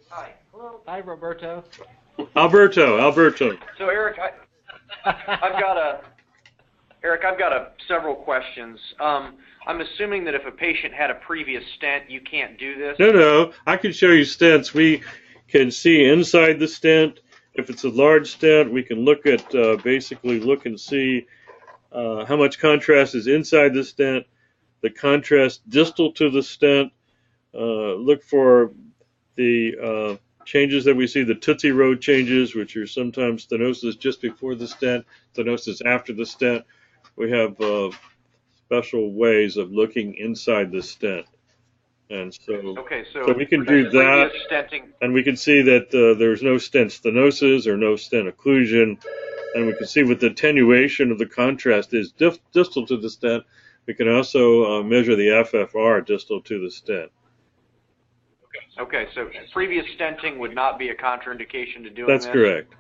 B: Hi. Hello.
A: Hi, Roberto.
C: Alberto.
B: So Eric, I've got several questions. I'm assuming that if a patient had a previous stent, you can't do this.
C: No, I can show you stents. We can see inside the stent. If it's a large stent, we can look at basically look and see how much contrast is inside the stent, the contrast distal to the stent. Look for the changes that we see, the Tootsie Road changes, which are sometimes stenosis just before the stent, stenosis after the stent. We have special ways of looking inside the stent. And so,
B: Okay,
C: so we can do that,
B: stenting.
C: and we can see that there's no stent stenosis or no stent occlusion, and we can see what the attenuation of the contrast is distal to the stent. We can also measure the FFR distal to the stent.
B: Okay, so previous stenting would not be a contraindication to doing
C: That's
B: this?
C: correct.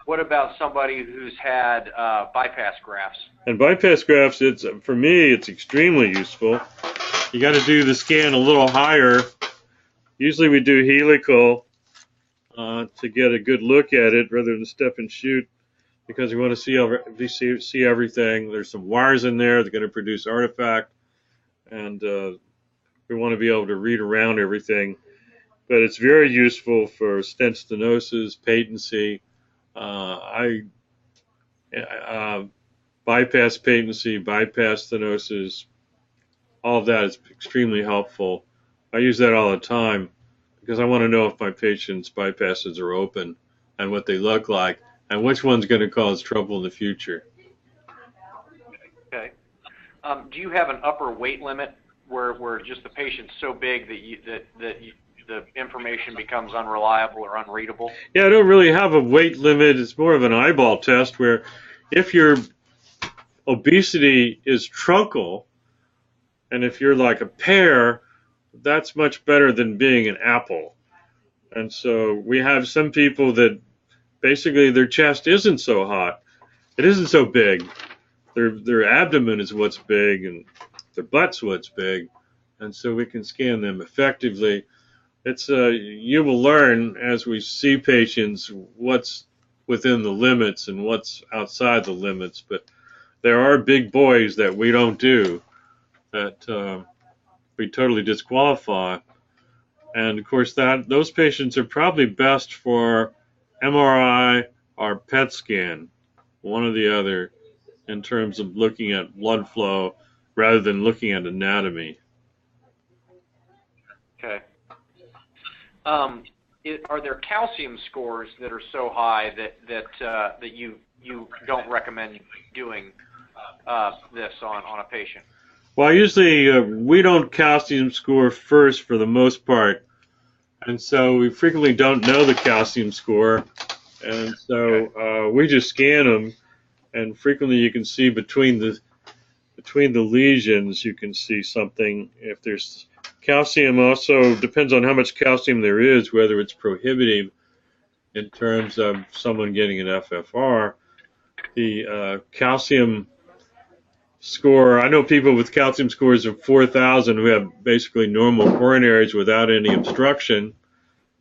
B: What about somebody who's had bypass grafts?
C: And bypass grafts, for me, it's extremely useful. You got to do the scan a little higher. Usually we do helical to get a good look at it rather than step and shoot, because we want to see everything. There's some wires in there that are going to produce artifact, and we want to be able to read around everything. But it's very useful for stent stenosis, patency, bypass patency, bypass stenosis. All of that is extremely helpful. I use that all the time because I want to know if my patients' bypasses are open and what they look like and which one's going to cause trouble in the future.
B: Okay. Do you have an upper weight limit where just the patient's so big that the information becomes unreliable or unreadable?
C: Yeah, I don't really have a weight limit. It's more of an eyeball test where if your obesity is truncal, and if you're like a pear, that's much better than being an apple. And so we have some people that basically their chest isn't so hot. It isn't so big. Their abdomen is what's big and their butt's what's big. And so we can scan them effectively. It's you will learn as we see patients what's within the limits and what's outside the limits. But there are big boys that we don't do, that we totally disqualify. And of course those patients are probably best for MRI or PET scan, one or the other, in terms of looking at blood flow rather than looking at anatomy.
B: Okay. Are there calcium scores that are so high that you don't recommend doing this on a patient?
C: Well, usually we don't calcium score first for the most part, and so we frequently don't know the calcium score, and so we just scan them, and frequently you can see between the lesions you can see something. If there's calcium, also depends on how much calcium there is, whether it's prohibitive in terms of someone getting an FFR. The calcium score, I know people with calcium scores of 4,000 who have basically normal coronaries without any obstruction,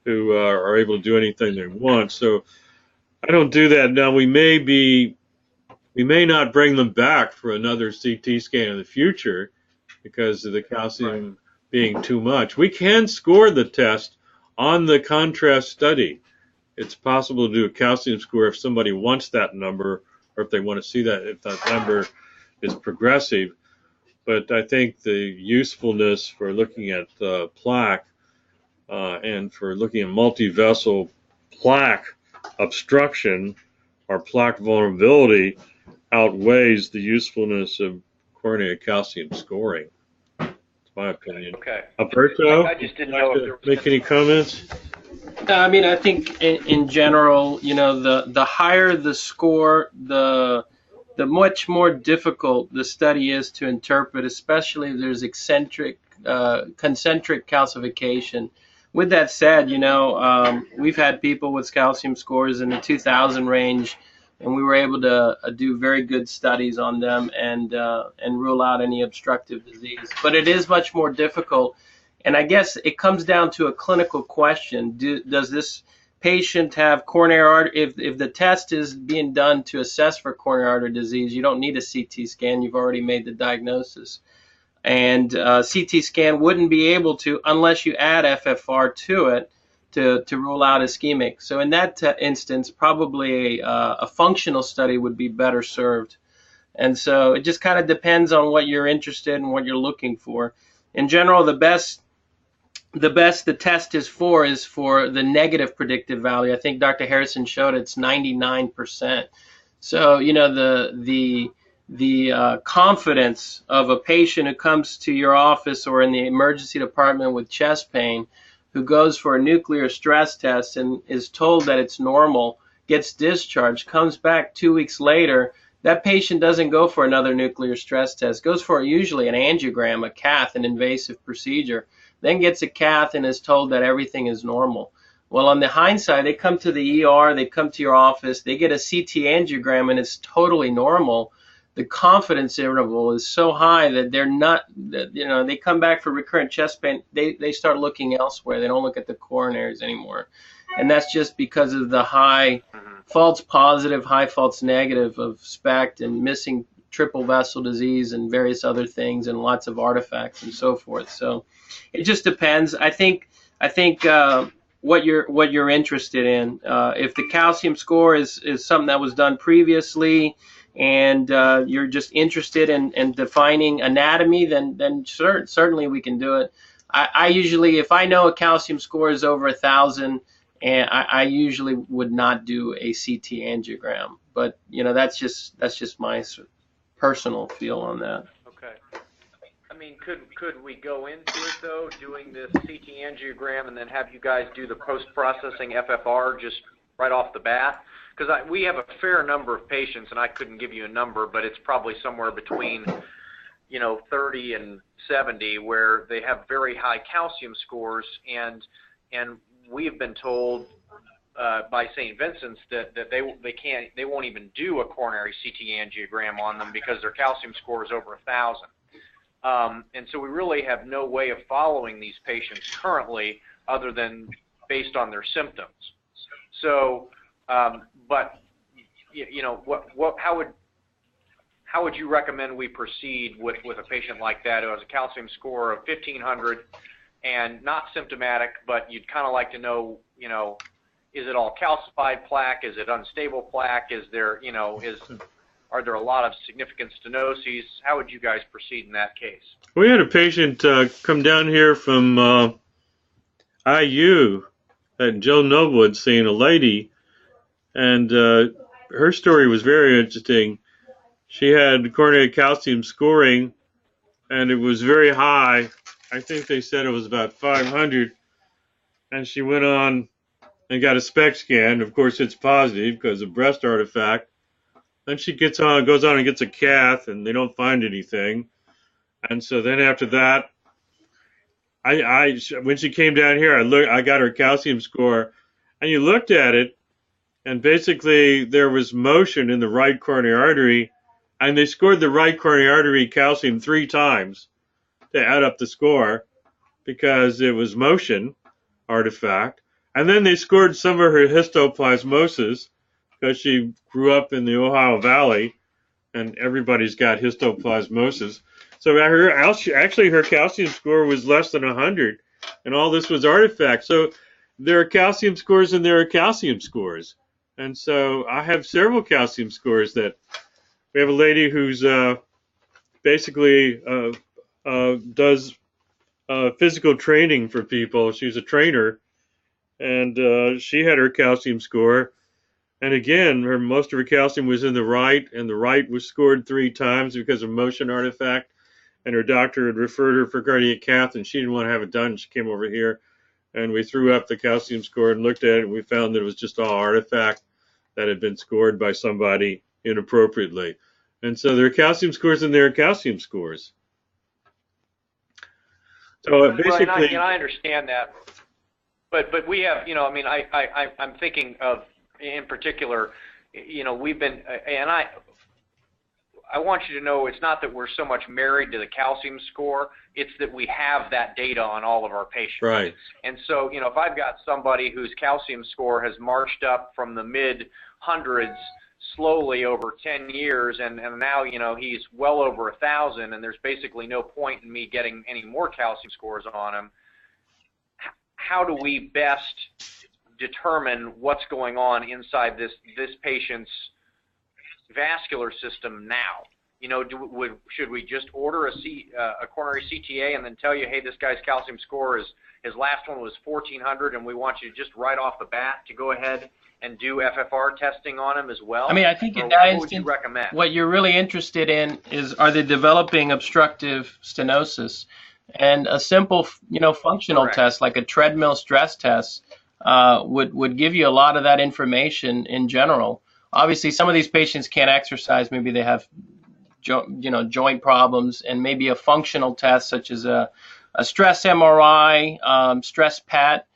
C: who are able to do anything they want. So I don't do that. Now we may not bring them back for another CT scan in the future because of the calcium being too much. We can score the test on the contrast study. It's possible to do a calcium score if somebody wants that number, or if they want to see that, if that number is progressive. But I think the usefulness for looking at plaque and for looking at multi-vessel plaque obstruction or plaque vulnerability outweighs the usefulness of coronary calcium scoring. That's my opinion.
B: Okay.
C: Alberto,
B: I just didn't know if there was
C: make any comments?
F: I mean, I think in general, you know, the higher the score, the much more difficult the study is to interpret, especially if there's concentric calcification. With that said, you know, we've had people with calcium scores in the 2,000 range, and we were able to do very good studies on them and rule out any obstructive disease. But it is much more difficult, and I guess it comes down to a clinical question. Does this patient have coronary artery? If the test is being done to assess for coronary artery disease, you don't need a CT scan. You've already made the diagnosis. And CT scan wouldn't be able to unless you add FFR to it to rule out ischemic. So in that instance, probably a functional study would be better served. And so it just kind of depends on what you're interested in, what you're looking for. In general, the best the test is for the negative predictive value. I think Dr. Harrison showed it's 99%. So the confidence of a patient who comes to your office or in the emergency department with chest pain, who goes for a nuclear stress test and is told that it's normal, gets discharged, comes back 2 weeks later, that patient doesn't go for another nuclear stress test, goes for usually an angiogram, a cath, an invasive procedure, then gets a cath and is told that everything is normal. Well, on the hindsight, they come to the ER, they come to your office, they get a CT angiogram and it's totally normal. The confidence interval is so high that they're not, they come back for recurrent chest pain, they start looking elsewhere. They don't look at the coronaries anymore. And that's just because of the high false positive, high false negative of SPECT and missing triple vessel disease and various other things and lots of artifacts and so forth. So it just depends. I think what you're interested in. If the calcium score is something that was done previously, and you're just interested in defining anatomy, then certainly we can do it. I usually, if I know a calcium score is over 1,000, and I usually would not do a CT angiogram. But that's just my personal feel on that.
B: Okay. I mean, could we go into it though, doing this CT angiogram, and then have you guys do the post-processing FFR just right off the bat? Because we have a fair number of patients, and I couldn't give you a number, but it's probably somewhere between 30 and 70, where they have very high calcium scores, and we have been told by St. Vincent's that they won't even do a coronary CT angiogram on them because their calcium score is over 1,000. And so we really have no way of following these patients currently, other than based on their symptoms. So, but how would you recommend we proceed with a patient like that who has a calcium score of 1,500 and not symptomatic, but you'd kind of like to know, is it all calcified plaque? Is it unstable plaque? Is there, are there a lot of significant stenoses? How would you guys proceed in that case?
C: We had a patient come down here from IU that Joe Noble had seen, a lady, and her story was very interesting. She had coronary calcium scoring, and it was very high. I think they said it was about 500, and she went on and got a SPECT scan. Of course, it's positive because of breast artifact. Then she goes on and gets a cath, and they don't find anything. And so then after that, when she came down here, I got her calcium score, and you looked at it, and basically there was motion in the right coronary artery, and they scored the right coronary artery calcium 3 times to add up the score because it was motion artifact. And then they scored some of her histoplasmosis because she grew up in the Ohio Valley, and everybody's got histoplasmosis. So actually her calcium score was less than 100, and all this was artifact. So there are calcium scores and there are calcium scores. And so I have several calcium scores that we have a lady who's basically does physical training for people. She's a trainer, and she had her calcium score. And again, most of her calcium was in the right, and the right was scored 3 times because of motion artifact. And her doctor had referred her for cardiac cath, and she didn't want to have it done. She came over here, and we threw up the calcium score and looked at it, and we found that it was just all artifact that had been scored by somebody inappropriately. And so there are calcium scores and there are calcium scores. So basically,
B: well, I understand that, but we have, I'm thinking of, in particular, you know, we've been, and I want you to know it's not that we're so much married to the calcium score, it's that we have that data on all of our patients.
C: Right.
B: And so, you know, if I've got somebody whose calcium score has marched up from the mid-hundreds slowly over 10 years, and now, you know, he's well over 1,000, and there's basically no point in me getting any more calcium scores on him, how do we best determine what's going on inside this patient's vascular system now? You know, should we just order a coronary CTA and then tell you, hey, this guy's calcium score is, his last one was 1,400, and we want you to just right off the bat to go ahead and do FFR testing on him as well?
F: I mean, I think in
B: that
F: that
B: instance, would you recommend?
F: What you're really interested in is, are they developing obstructive stenosis? And a simple, you know, functional
B: Correct.
F: test like a treadmill stress test would give you a lot of that information in general. Obviously, some of these patients can't exercise. Maybe they have, joint problems, and maybe a functional test such as a stress MRI, stress PET,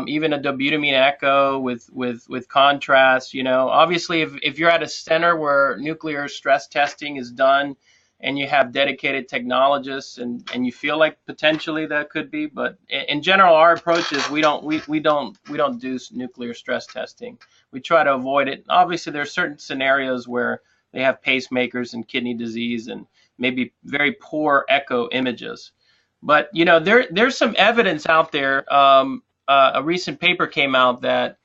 F: even a dobutamine echo with contrast. You know, obviously, if you're at a center where nuclear stress testing is done, and you have dedicated technologists, and you feel like potentially that could be, but in general, our approach is we don't do nuclear stress testing. We try to avoid it. Obviously, there are certain scenarios where they have pacemakers and kidney disease and maybe very poor echo images. But you know, there's some evidence out there. A recent paper came out that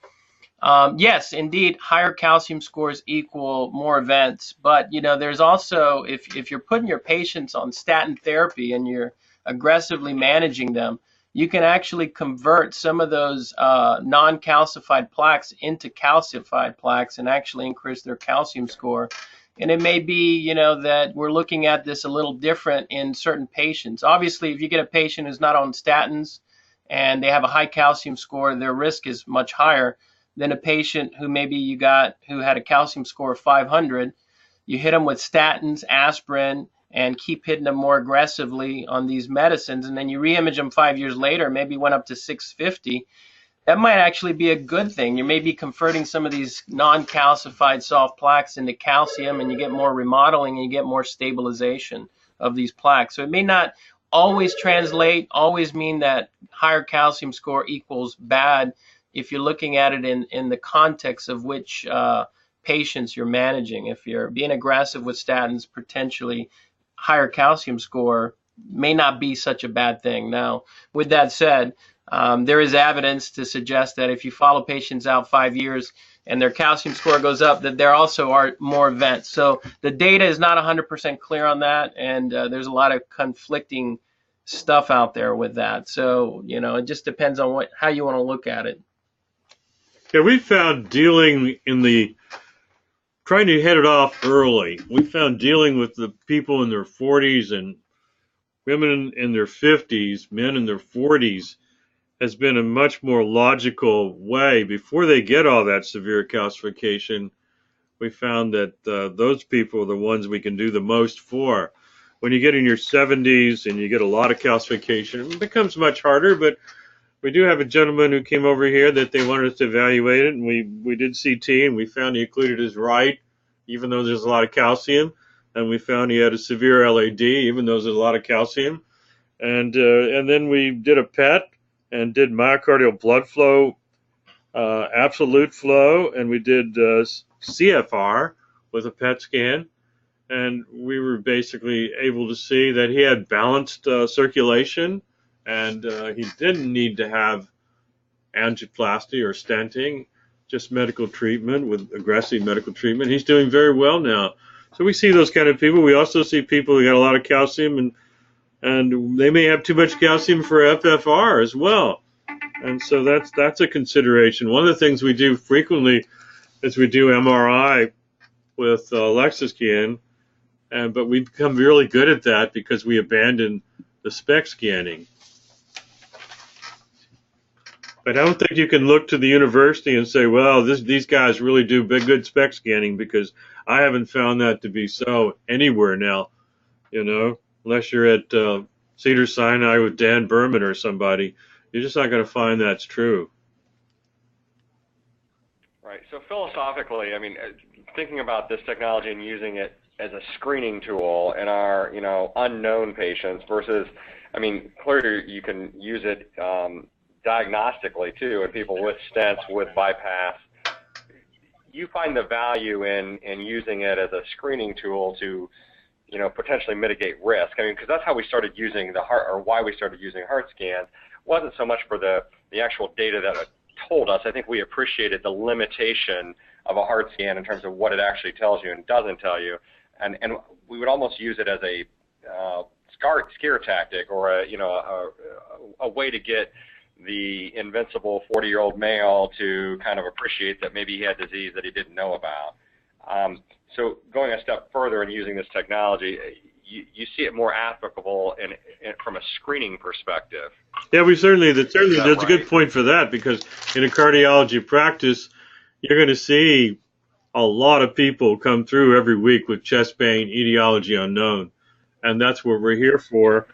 F: yes, indeed, higher calcium scores equal more events. But you know, there's also, if you're putting your patients on statin therapy and you're aggressively managing them, you can actually convert some of those non-calcified plaques into calcified plaques and actually increase their calcium score. And it may be, you know, that we're looking at this a little different in certain patients. Obviously, if you get a patient who's not on statins and they have a high calcium score, their risk is much higher than a patient who maybe you got who had a calcium score of 500. You hit them with statins, aspirin, and keep hitting them more aggressively on these medicines, and then you reimage them 5 years later, maybe went up to 650. That might actually be a good thing. You may be converting some of these non-calcified soft plaques into calcium, and you get more remodeling and you get more stabilization of these plaques. So it may not always always mean that higher calcium score equals bad if you're looking at it in the context of which patients you're managing. If you're being aggressive with statins, potentially higher calcium score may not be such a bad thing. Now, with that said, there is evidence to suggest that if you follow patients out 5 years and their calcium score goes up, that there also are more events. So the data is not 100% clear on that, and there's a lot of conflicting stuff out there with that. So, you know, it just depends on how you want to look at it.
C: Yeah, we found trying to head it off early, we found dealing with the people in their 40s and women in their 50s, men in their 40s, has been a much more logical way. Before they get all that severe calcification, we found that those people are the ones we can do the most for. When you get in your 70s and you get a lot of calcification, it becomes much harder, but we do have a gentleman who came over here that they wanted us to evaluate it, and we did CT, and we found he occluded his right, even though there's a lot of calcium, and we found he had a severe LAD, even though there's a lot of calcium, and then we did a PET and did myocardial blood flow, absolute flow, and we did CFR with a PET scan, and we were basically able to see that he had balanced circulation, and he didn't need to have angioplasty or stenting, just medical treatment with aggressive medical treatment. He's doing very well now. So we see those kind of people. We also see people who got a lot of calcium, and they may have too much calcium for FFR as well. And so that's a consideration. One of the things we do frequently is we do MRI with Lexiscan, but we've become really good at that because we abandoned the SPECT scanning. But I don't think you can look to the university and say, well, these guys really do good SPECT scanning, because I haven't found that to be so anywhere now, you know, unless you're at Cedars-Sinai with Dan Berman or somebody. You're just not going to find that's true.
G: Right. So philosophically, I mean, thinking about this technology and using it as a screening tool in our, unknown patients versus, I mean, clearly you can use it diagnostically too in people with stents, with bypass. You find the value in using it as a screening tool to, potentially mitigate risk. I mean, because that's how we started using the heart, or why we started using heart scans. It wasn't so much for the actual data that it told us. I think we appreciated the limitation of a heart scan in terms of what it actually tells you and doesn't tell you, and we would almost use it as a scare tactic, or a way to get the invincible 40-year-old male to kind of appreciate that maybe he had disease that he didn't know about. So going a step further and using this technology, you see it more applicable from a screening perspective.
C: Yeah, that's
G: right?
C: a good point for that, because in a cardiology practice, you're going to see a lot of people come through every week with chest pain, etiology unknown, and that's what we're here for.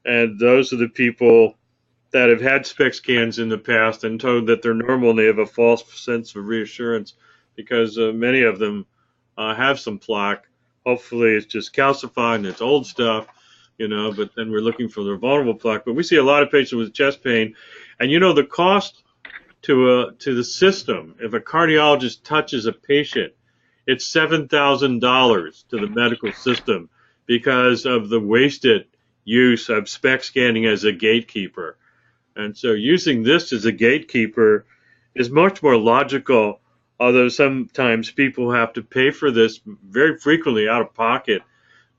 C: And those are the people that have had SPECT scans in the past and told that they're normal, and they have a false sense of reassurance because many of them have some plaque. Hopefully it's just calcified and it's old stuff, but then we're looking for the vulnerable plaque. But we see a lot of patients with chest pain, and the cost to the system, if a cardiologist touches a patient, it's $7,000 to the medical system because of the wasted use of SPECT scanning as a gatekeeper. And so using this as a gatekeeper is much more logical, although sometimes people have to pay for this very frequently out of pocket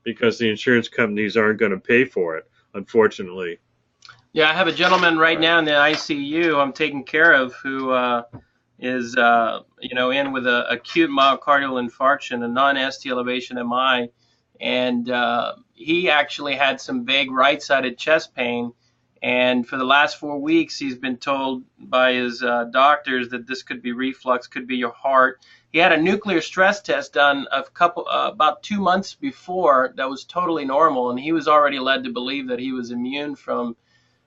C: because the insurance companies aren't going to pay for it, unfortunately.
F: Yeah, I have a gentleman right now in the ICU I'm taking care of who is, in with an acute myocardial infarction, a non-ST elevation MI, and he actually had some vague right-sided chest pain. And for the last 4 weeks, he's been told by his doctors that this could be reflux, could be your heart. He had a nuclear stress test done about 2 months before that was totally normal, and he was already led to believe that he was immune from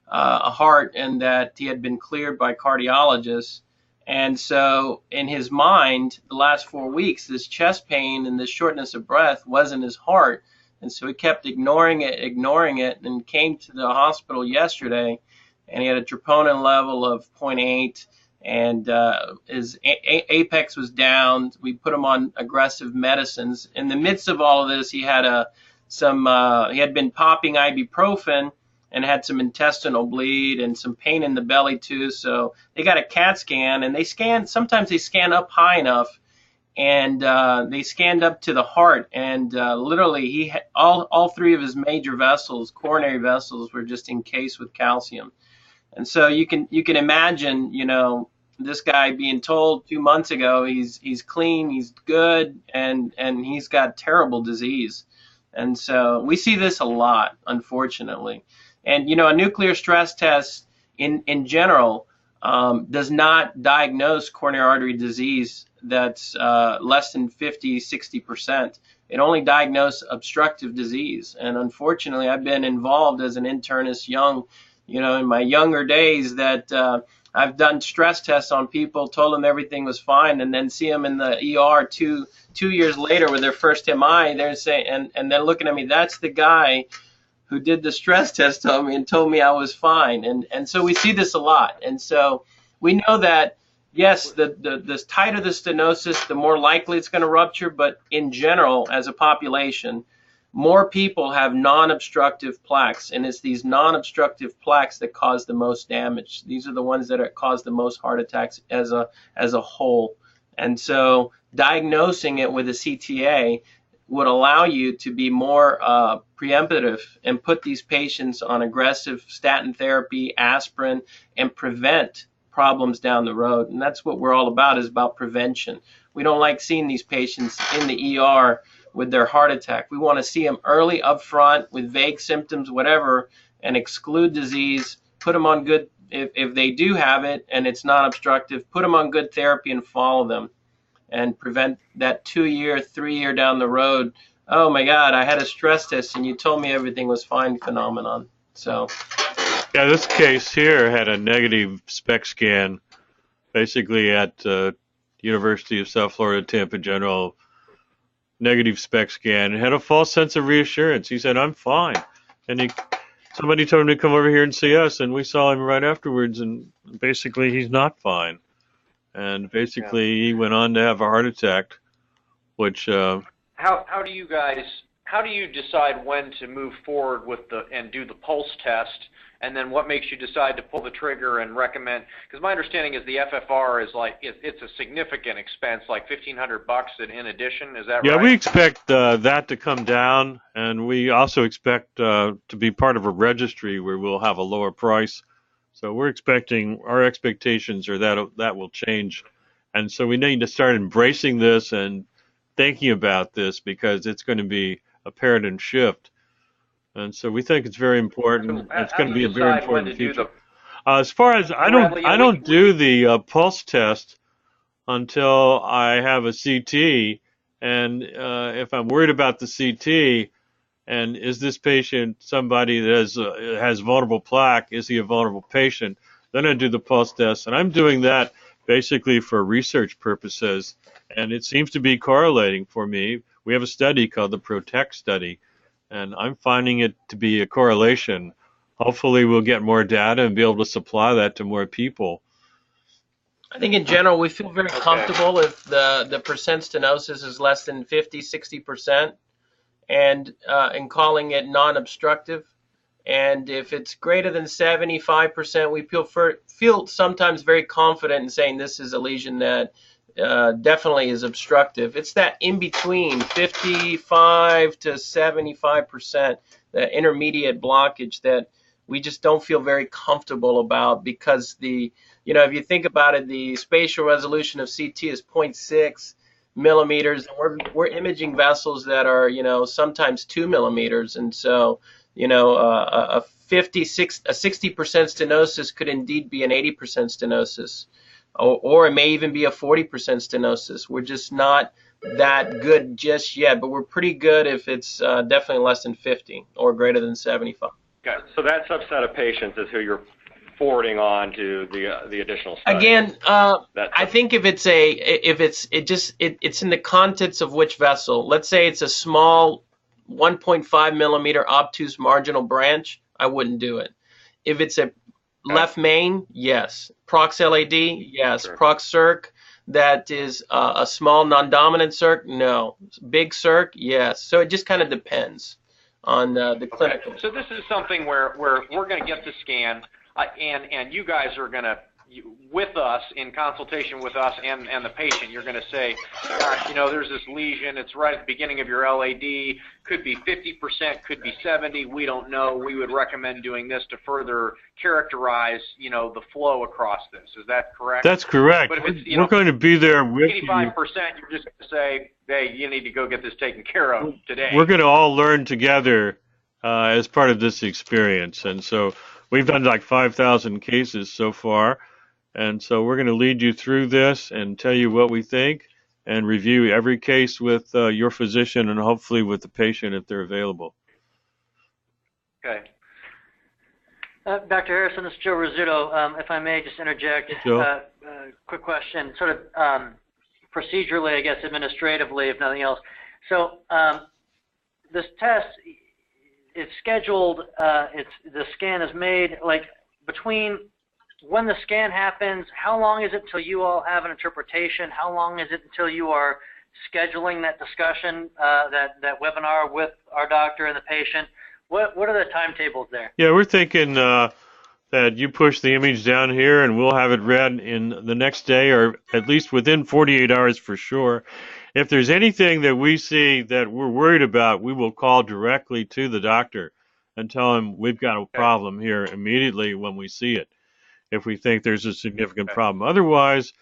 F: a heart and that he had been cleared by cardiologists. And so in his mind, the last 4 weeks, this chest pain and this shortness of breath wasn't his heart. And so he kept ignoring it, and came to the hospital yesterday, and he had a troponin level of 0.8, and his apex was down. We put him on aggressive medicines. In the midst of all of this, he had he had been popping ibuprofen and had some intestinal bleed and some pain in the belly too. So they got a CAT scan, and sometimes they scan up high enough, and they scanned up to the heart, and literally he had all three of his major vessels, coronary vessels, were just encased with calcium. And so you can imagine, this guy being told 2 months ago he's clean, he's good, and he's got terrible disease. And so we see this a lot, unfortunately. And a nuclear stress test in general does not diagnose coronary artery disease that's less than 50-60%. It only diagnoses obstructive disease. And unfortunately, I've been involved as an internist in my younger days that I've done stress tests on people, told them everything was fine, and then see them in the ER two years later with their first MI. They're saying, and they're looking at me, that's the guy who did the stress test on me and told me I was fine. And so we see this a lot. And so we know that, yes, the tighter the stenosis, the more likely it's going to rupture. But in general, as a population, more people have non-obstructive plaques, and it's these non-obstructive plaques that cause the most damage. These are the ones that cause the most heart attacks as a whole. And so diagnosing it with a CTA would allow you to be more preemptive and put these patients on aggressive statin therapy, aspirin, and prevent problems down the road. And that's what we're all about, is about prevention. We don't like seeing these patients in the ER with their heart attack. We want to see them early up front with vague symptoms, whatever, and exclude disease, put them on good, if they do have it and it's not obstructive, put them on good therapy and follow them, and prevent that 2-year, 3-year down the road, oh my God, I had a stress test and you told me everything was fine phenomenon. So,
C: yeah, this case here had a negative SPECT scan, basically at University of South Florida, Tampa General, negative spec scan, and had a false sense of reassurance. He said, I'm fine. And somebody told him to come over here and see us, and we saw him right afterwards, and basically he's not fine. And basically he went on to have a heart attack, which...
B: How do you decide when to move forward with and do the pulse test, and then what makes you decide to pull the trigger and recommend? Because my understanding is the FFR is like it's a significant expense, like $1,500 in addition. Is that right?
C: Yeah, we expect that to come down, and we also expect to be part of a registry where we'll have a lower price. So our expectations are that will change, and so we need to start embracing this and thinking about this because it's going to be a paradigm shift. And so we think it's very important.
B: So
C: it's going to be a very important feature. As far as I don't do the pulse test until I have a CT, and if I'm worried about the CT, and is this patient somebody that has vulnerable plaque? Is he a vulnerable patient? Then I do the pulse test, and I'm doing that basically for research purposes, and it seems to be correlating for me. We have a study called the PROTECT study, and I'm finding it to be a correlation. Hopefully we'll get more data and be able to supply that to more people.
F: I think in general we feel very comfortable if the percent stenosis is less than 50, 60%, and calling it non-obstructive. And if it's greater than 75%, we feel sometimes very confident in saying this is a lesion that definitely is obstructive. It's that in between 55 to 75%, the intermediate blockage that we just don't feel very comfortable about because if you think about it, the spatial resolution of CT is 0.6 millimeters, and we're imaging vessels that are sometimes 2 millimeters, and so a 60% stenosis could indeed be an 80% stenosis. Or it may even be a 40% stenosis. We're just not that good just yet, but we're pretty good if it's definitely less than 50 or greater than 75.
G: Okay, so that subset of patients is who you're forwarding on to the additional study.
F: Again, I think if it's in the context of which vessel. Let's say it's a small 1.5 millimeter obtuse marginal branch, I wouldn't do it. If it's a left main, yes. Prox LAD, yes. Sure. Prox circ, that is a small non-dominant circ, no. Big circ, yes. So it just kind of depends on the clinical.
B: So this is something where we're going to get the scan, and you guys are going to, with us, in consultation with us and the patient, you're going to say, gosh, there's this lesion, it's right at the beginning of your LAD, could be 50%, could be 70%, we don't know. We would recommend doing this to further characterize, the flow across this. Is that correct?
C: That's correct.
B: But if it's,
C: we're going to be there with
B: 85%, you're just going to say, hey, you need to go get this taken care of today.
C: We're going to all learn together as part of this experience. And so we've done like 5,000 cases so far. And so we're going to lead you through this and tell you what we think and review every case with your physician and hopefully with the patient if they're available.
B: Okay.
D: Dr. Harrison, this is Joe Rizzuto. If I may just interject, quick question, sort of procedurally, I guess, administratively, if nothing else. So this test, it's scheduled, the scan is made, like between when the scan happens, how long is it until you all have an interpretation? How long is it until you are scheduling that discussion, that webinar with our doctor and the patient? What are the timetables there?
C: Yeah, we're thinking that you push the image down here and we'll have it read in the next day or at least within 48 hours for sure. If there's anything that we see that we're worried about, we will call directly to the doctor and tell him we've got a problem here immediately when we see it, if we think there's a significant problem. Otherwise,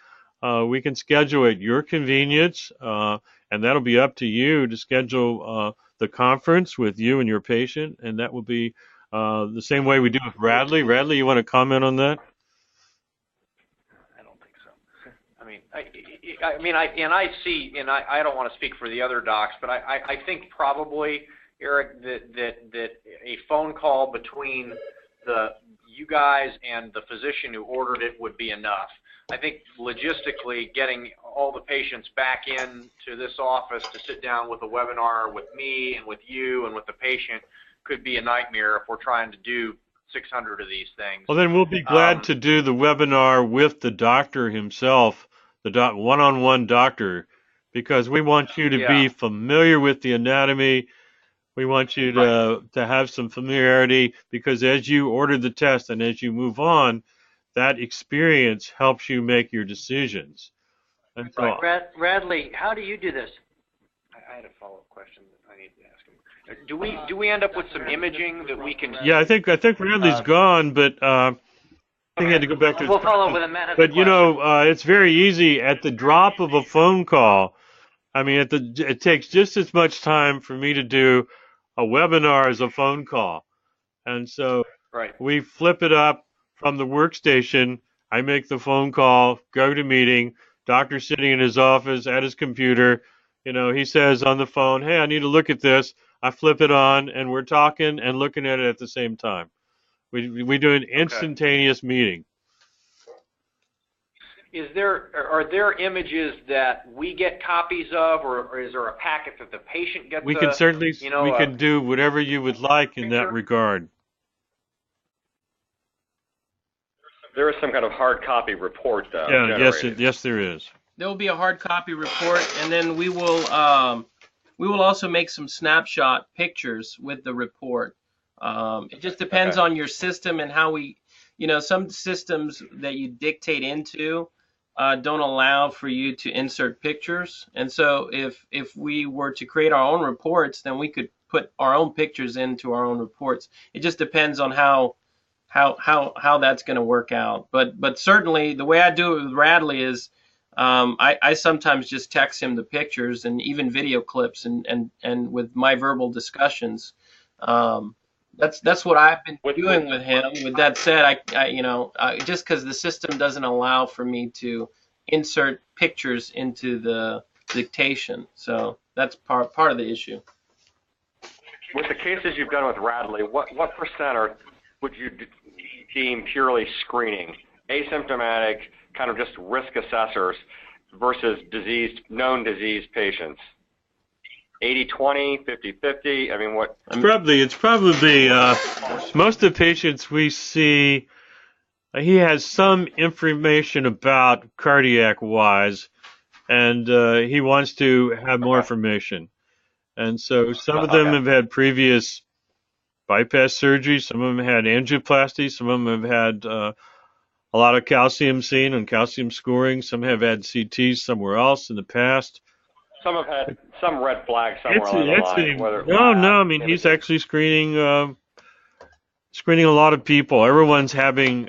C: we can schedule at your convenience, and that'll be up to you to schedule the conference with you and your patient, and that will be the same way we do with Radley. Radley, you want to comment on that?
B: I don't think so. I don't want to speak for the other docs, but I think probably, Eric, that a phone call between you guys and the physician who ordered it would be enough. I think logistically getting all the patients back into this office to sit down with a webinar with me and with you and with the patient could be a nightmare if we're trying to do 600 of these things.
C: Well, then we'll be glad to do the webinar with the doctor himself, the one-on-one doctor, because we want you to be familiar with the anatomy. We want you to have some familiarity, because as you order the test and as you move on, that experience helps you make your decisions. And so,
D: Radley, how do you do this?
B: I had a follow-up question that I need to ask him. Do we end up with some imaging that we can?
C: Yeah, I think Radley's gone, but I think he had to go back to his.
D: We'll follow up with a man.
C: But you know, it's very easy at the drop of a phone call. I mean, it takes just as much time for me to do a webinar as a phone call, and so we flip it up from the workstation. I make the phone call, go to meeting. Doctor sitting in his office at his computer. You know, he says on the phone, "Hey, I need to look at this." I flip it on, and we're talking and looking at it at the same time. We do an instantaneous meeting.
B: Are there images that we get copies of, or is there a packet that the patient gets?
C: We can certainly, we can do whatever you would like in that regard.
G: There is some kind of hard copy report, though.
C: Yeah, yes, there is.
F: There will be a hard copy report, and then we will also make some snapshot pictures with the report. It just depends on your system and how some systems that you dictate into don't allow for you to insert pictures. And so if we were to create our own reports, then we could put our own pictures into our own reports. It just depends on how that's going to work out. But certainly the way I do it with Radley is I sometimes just text him the pictures and even video clips and with my verbal discussions. That's what I've been doing with him. With that said, I just because the system doesn't allow for me to insert pictures into the dictation, so that's part of the issue.
G: With the cases you've done with Radley, what percent would you deem purely screening, asymptomatic, kind of just risk assessors versus known disease patients? 80-20, 50-50? I mean, what?
C: It's probably most of the patients we see, he has some information about cardiac-wise, and he wants to have more information. And so some of them have had previous bypass surgery, some of them had angioplasty, some of them have had a lot of calcium seen and calcium scoring, some have had CTs somewhere else in the past.
G: Some have had some red flags somewhere along the line.
C: No. I mean, he's actually screening a lot of people. Everyone's having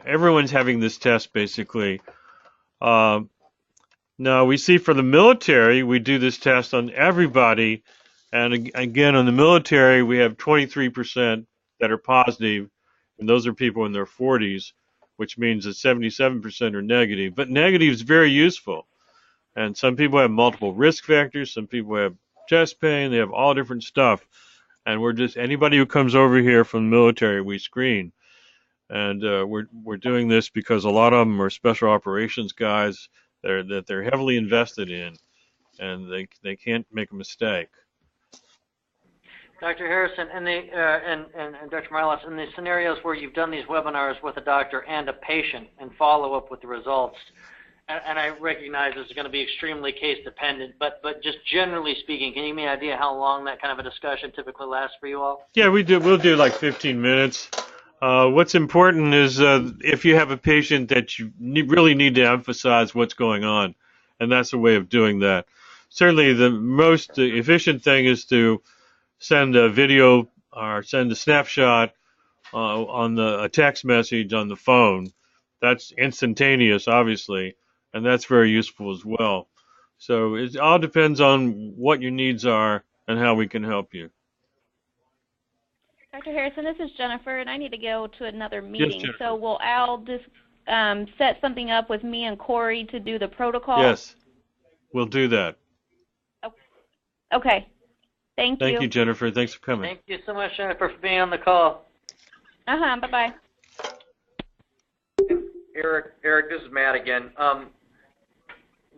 C: this test basically. No, we see for the military, we do this test on everybody, and again on the military, we have 23% that are positive, and those are people in their 40s, which means that 77% are negative. But negative is very useful. And some people have multiple risk factors. Some people have chest pain. They have all different stuff. And anybody who comes over here from the military, we screen. And we're doing this because a lot of them are special operations guys that they're heavily invested in, and they can't make a mistake.
D: Dr. Harrison, and Dr. Morales, in the scenarios where you've done these webinars with a doctor and a patient and follow up with the results, and I recognize this is going to be extremely case dependent, but just generally speaking, can you give me an idea how long that kind of a discussion typically lasts for you all?
C: Yeah, we'll do like 15 minutes. What's important is if you have a patient that you really need to emphasize what's going on, and that's a way of doing that. Certainly the most efficient thing is to send a video or send a snapshot on a text message on the phone. That's instantaneous, obviously, and that's very useful as well. So it all depends on what your needs are and how we can help you.
E: Dr. Harrison, this is Jennifer, and I need to go to another meeting.
C: Yes,
E: so will Al just set something up with me and Corey to do the protocol?
C: Yes, we'll do that.
E: Okay. Thank you.
C: Thank you, Jennifer. Thanks for coming.
D: Thank you so much, Jennifer, for being on the call.
E: Bye-bye.
B: Eric, this is Matt again.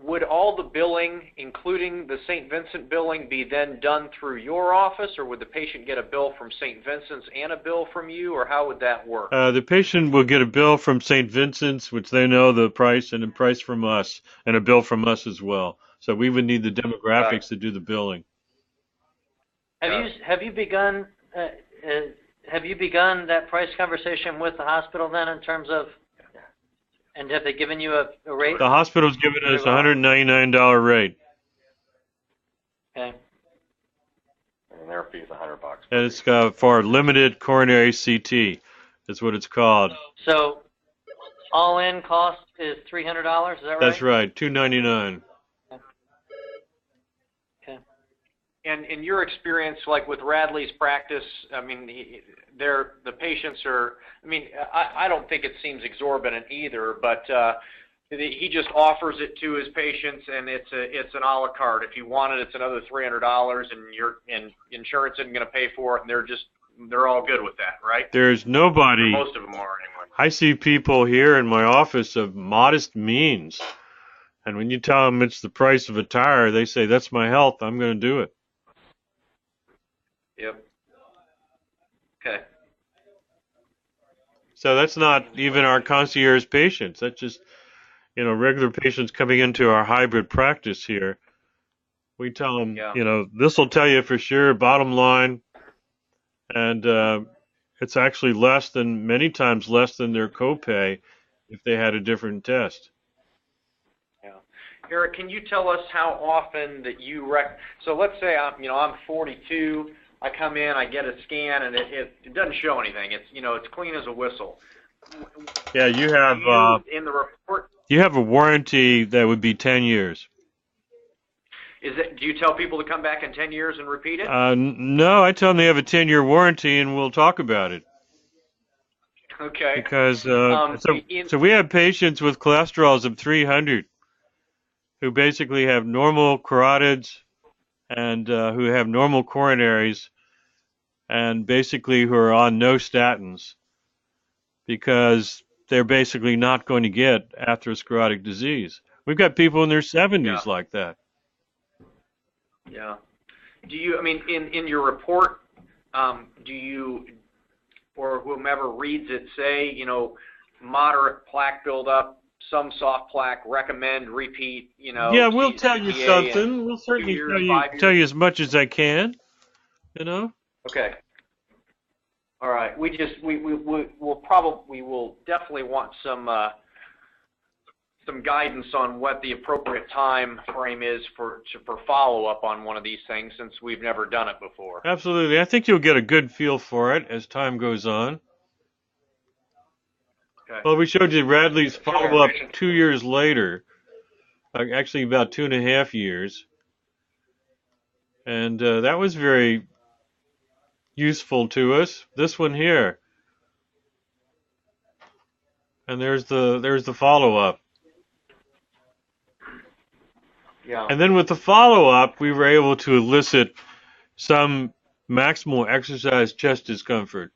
B: Would all the billing, including the St. Vincent billing, be then done through your office, or would the patient get a bill from St. Vincent's and a bill from you, or how would that work?
C: The patient will get a bill from St. Vincent's, which they know the price, and a price from us, and a bill from us as well. So we would need the demographics to do the billing.
D: Have you begun that price conversation with the hospital then, in terms of, and have they given you a rate?
C: The hospital's given us a $199 rate.
D: Okay.
G: And their fee is $100.
C: And it's for limited coronary CT. That's what it's called.
D: So, all-in cost is $300. Is that right?
C: That's right, $299.
D: Okay.
B: And in your experience, like with Radley's practice, I mean, the patients are, I mean, I don't think it seems exorbitant either, but he just offers it to his patients, and it's an a la carte. If you want it, it's another $300, and insurance isn't going to pay for it, and they're all good with that, right?
C: There's nobody.
B: Most of them are, anyway.
C: I see people here in my office of modest means, and when you tell them it's the price of a tire, they say, that's my health, I'm going to do it.
B: Yep. Okay.
C: So that's not even our concierge patients. That's just, regular patients coming into our hybrid practice here. We tell them, this will tell you for sure, bottom line, and it's actually many times less than their copay if they had a different test.
B: Yeah. Eric, can you tell us how often that you so let's say I'm 42. I come in, I get a scan, and it doesn't show anything. It's clean as a whistle.
C: Yeah, you have
B: in the report.
C: You have a warranty that would be 10 years.
B: Do you tell people to come back in 10 years and repeat it?
C: No, I tell them they have a 10-year warranty, and we'll talk about it.
B: Okay.
C: Because so we have patients with cholesterols of 300 who basically have normal carotids and who have normal coronaries, and basically who are on no statins because they're basically not going to get atherosclerotic disease. We've got people in their 70s like that.
B: Yeah. Do you, in your report, do you, or whomever reads it, say, moderate plaque buildup, some soft plaque, recommend, repeat,
C: Yeah, we'll tell you something. We'll certainly tell you as much as I can,
B: Okay. All right. We will definitely want some guidance on what the appropriate time frame is for follow-up on one of these things, since we've never done it before.
C: Absolutely. I think you'll get a good feel for it as time goes on.
B: Okay.
C: Well, we showed you Radley's follow-up 2 years later, actually about 2.5 years, and that was very useful to us. This one here, and there's the follow-up.
B: Yeah.
C: And then with the follow-up, we were able to elicit some maximal exercise chest discomfort.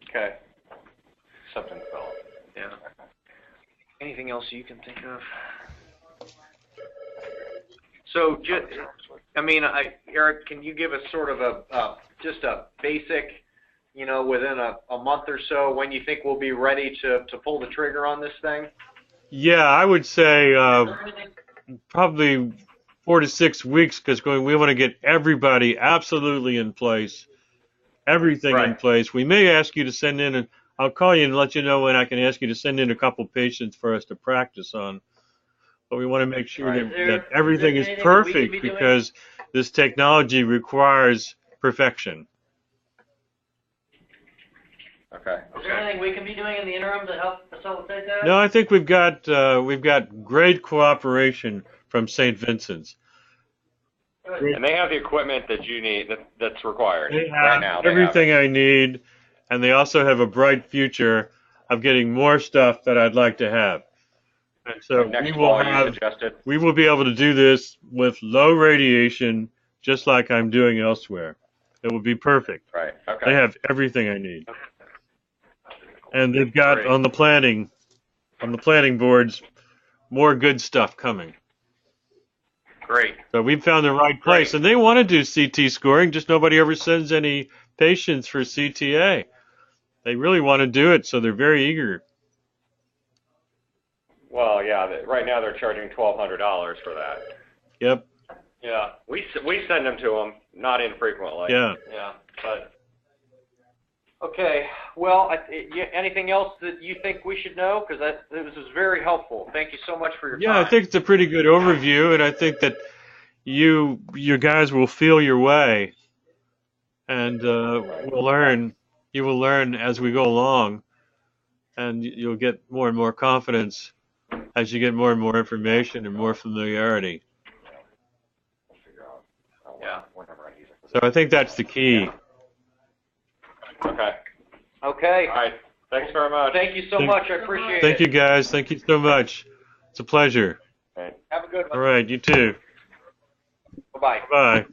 B: Okay. Something developed. Yeah. Anything else you can think of? So, Eric, can you give us sort of just a basic, within a month or so, when you think we'll be ready to pull the trigger on this thing?
C: Yeah, I would say probably 4 to 6 weeks, because we want to get everybody absolutely in place, everything in place. We may ask you to send in, I'll call you and let you know when I can ask you to send in a couple patients for us to practice on. But we want to make sure that everything is perfect, because this technology requires perfection.
G: Okay.
D: Is there anything we can be doing in the interim to help facilitate that?
C: No, I think we've got great cooperation from St. Vincent's.
G: And they have the equipment that you need, that's required
C: They have
G: right now.
C: everything I need, and they also have a bright future of getting more stuff that I'd like to have. And so we will be able to do this with low radiation, just like I'm doing elsewhere. It will be perfect.
G: Right. Okay.
C: They have everything I need. and they've got
G: Great.
C: on the planning boards more good stuff coming.
G: Great.
C: So we've found the right place, and they want to do CT scoring, just nobody ever sends any patients for CTA. They really want to do it, so they're very eager.
G: Well, yeah. Right now they're charging $1,200 for that.
C: Yep.
G: Yeah. We send them to them, not infrequently.
C: Yeah.
G: Yeah. But
B: Okay. Well, anything else that you think we should know? Because this was very helpful. Thank you so much for your time.
C: Yeah, I think it's a pretty good overview, and I think that you guys will feel your way, and we'll learn. You will learn as we go along, and you'll get more and more confidence as you get more and more information and more familiarity.
G: yeah.
C: So I think that's the key.
G: Okay.
B: Okay.
G: All right. Thanks very much.
B: Thank you so much. I appreciate it.
C: Thank you, guys. Thank you so much. It's a pleasure.
B: Have a good one.
C: All right, you too.
B: Bye-bye.
C: Bye.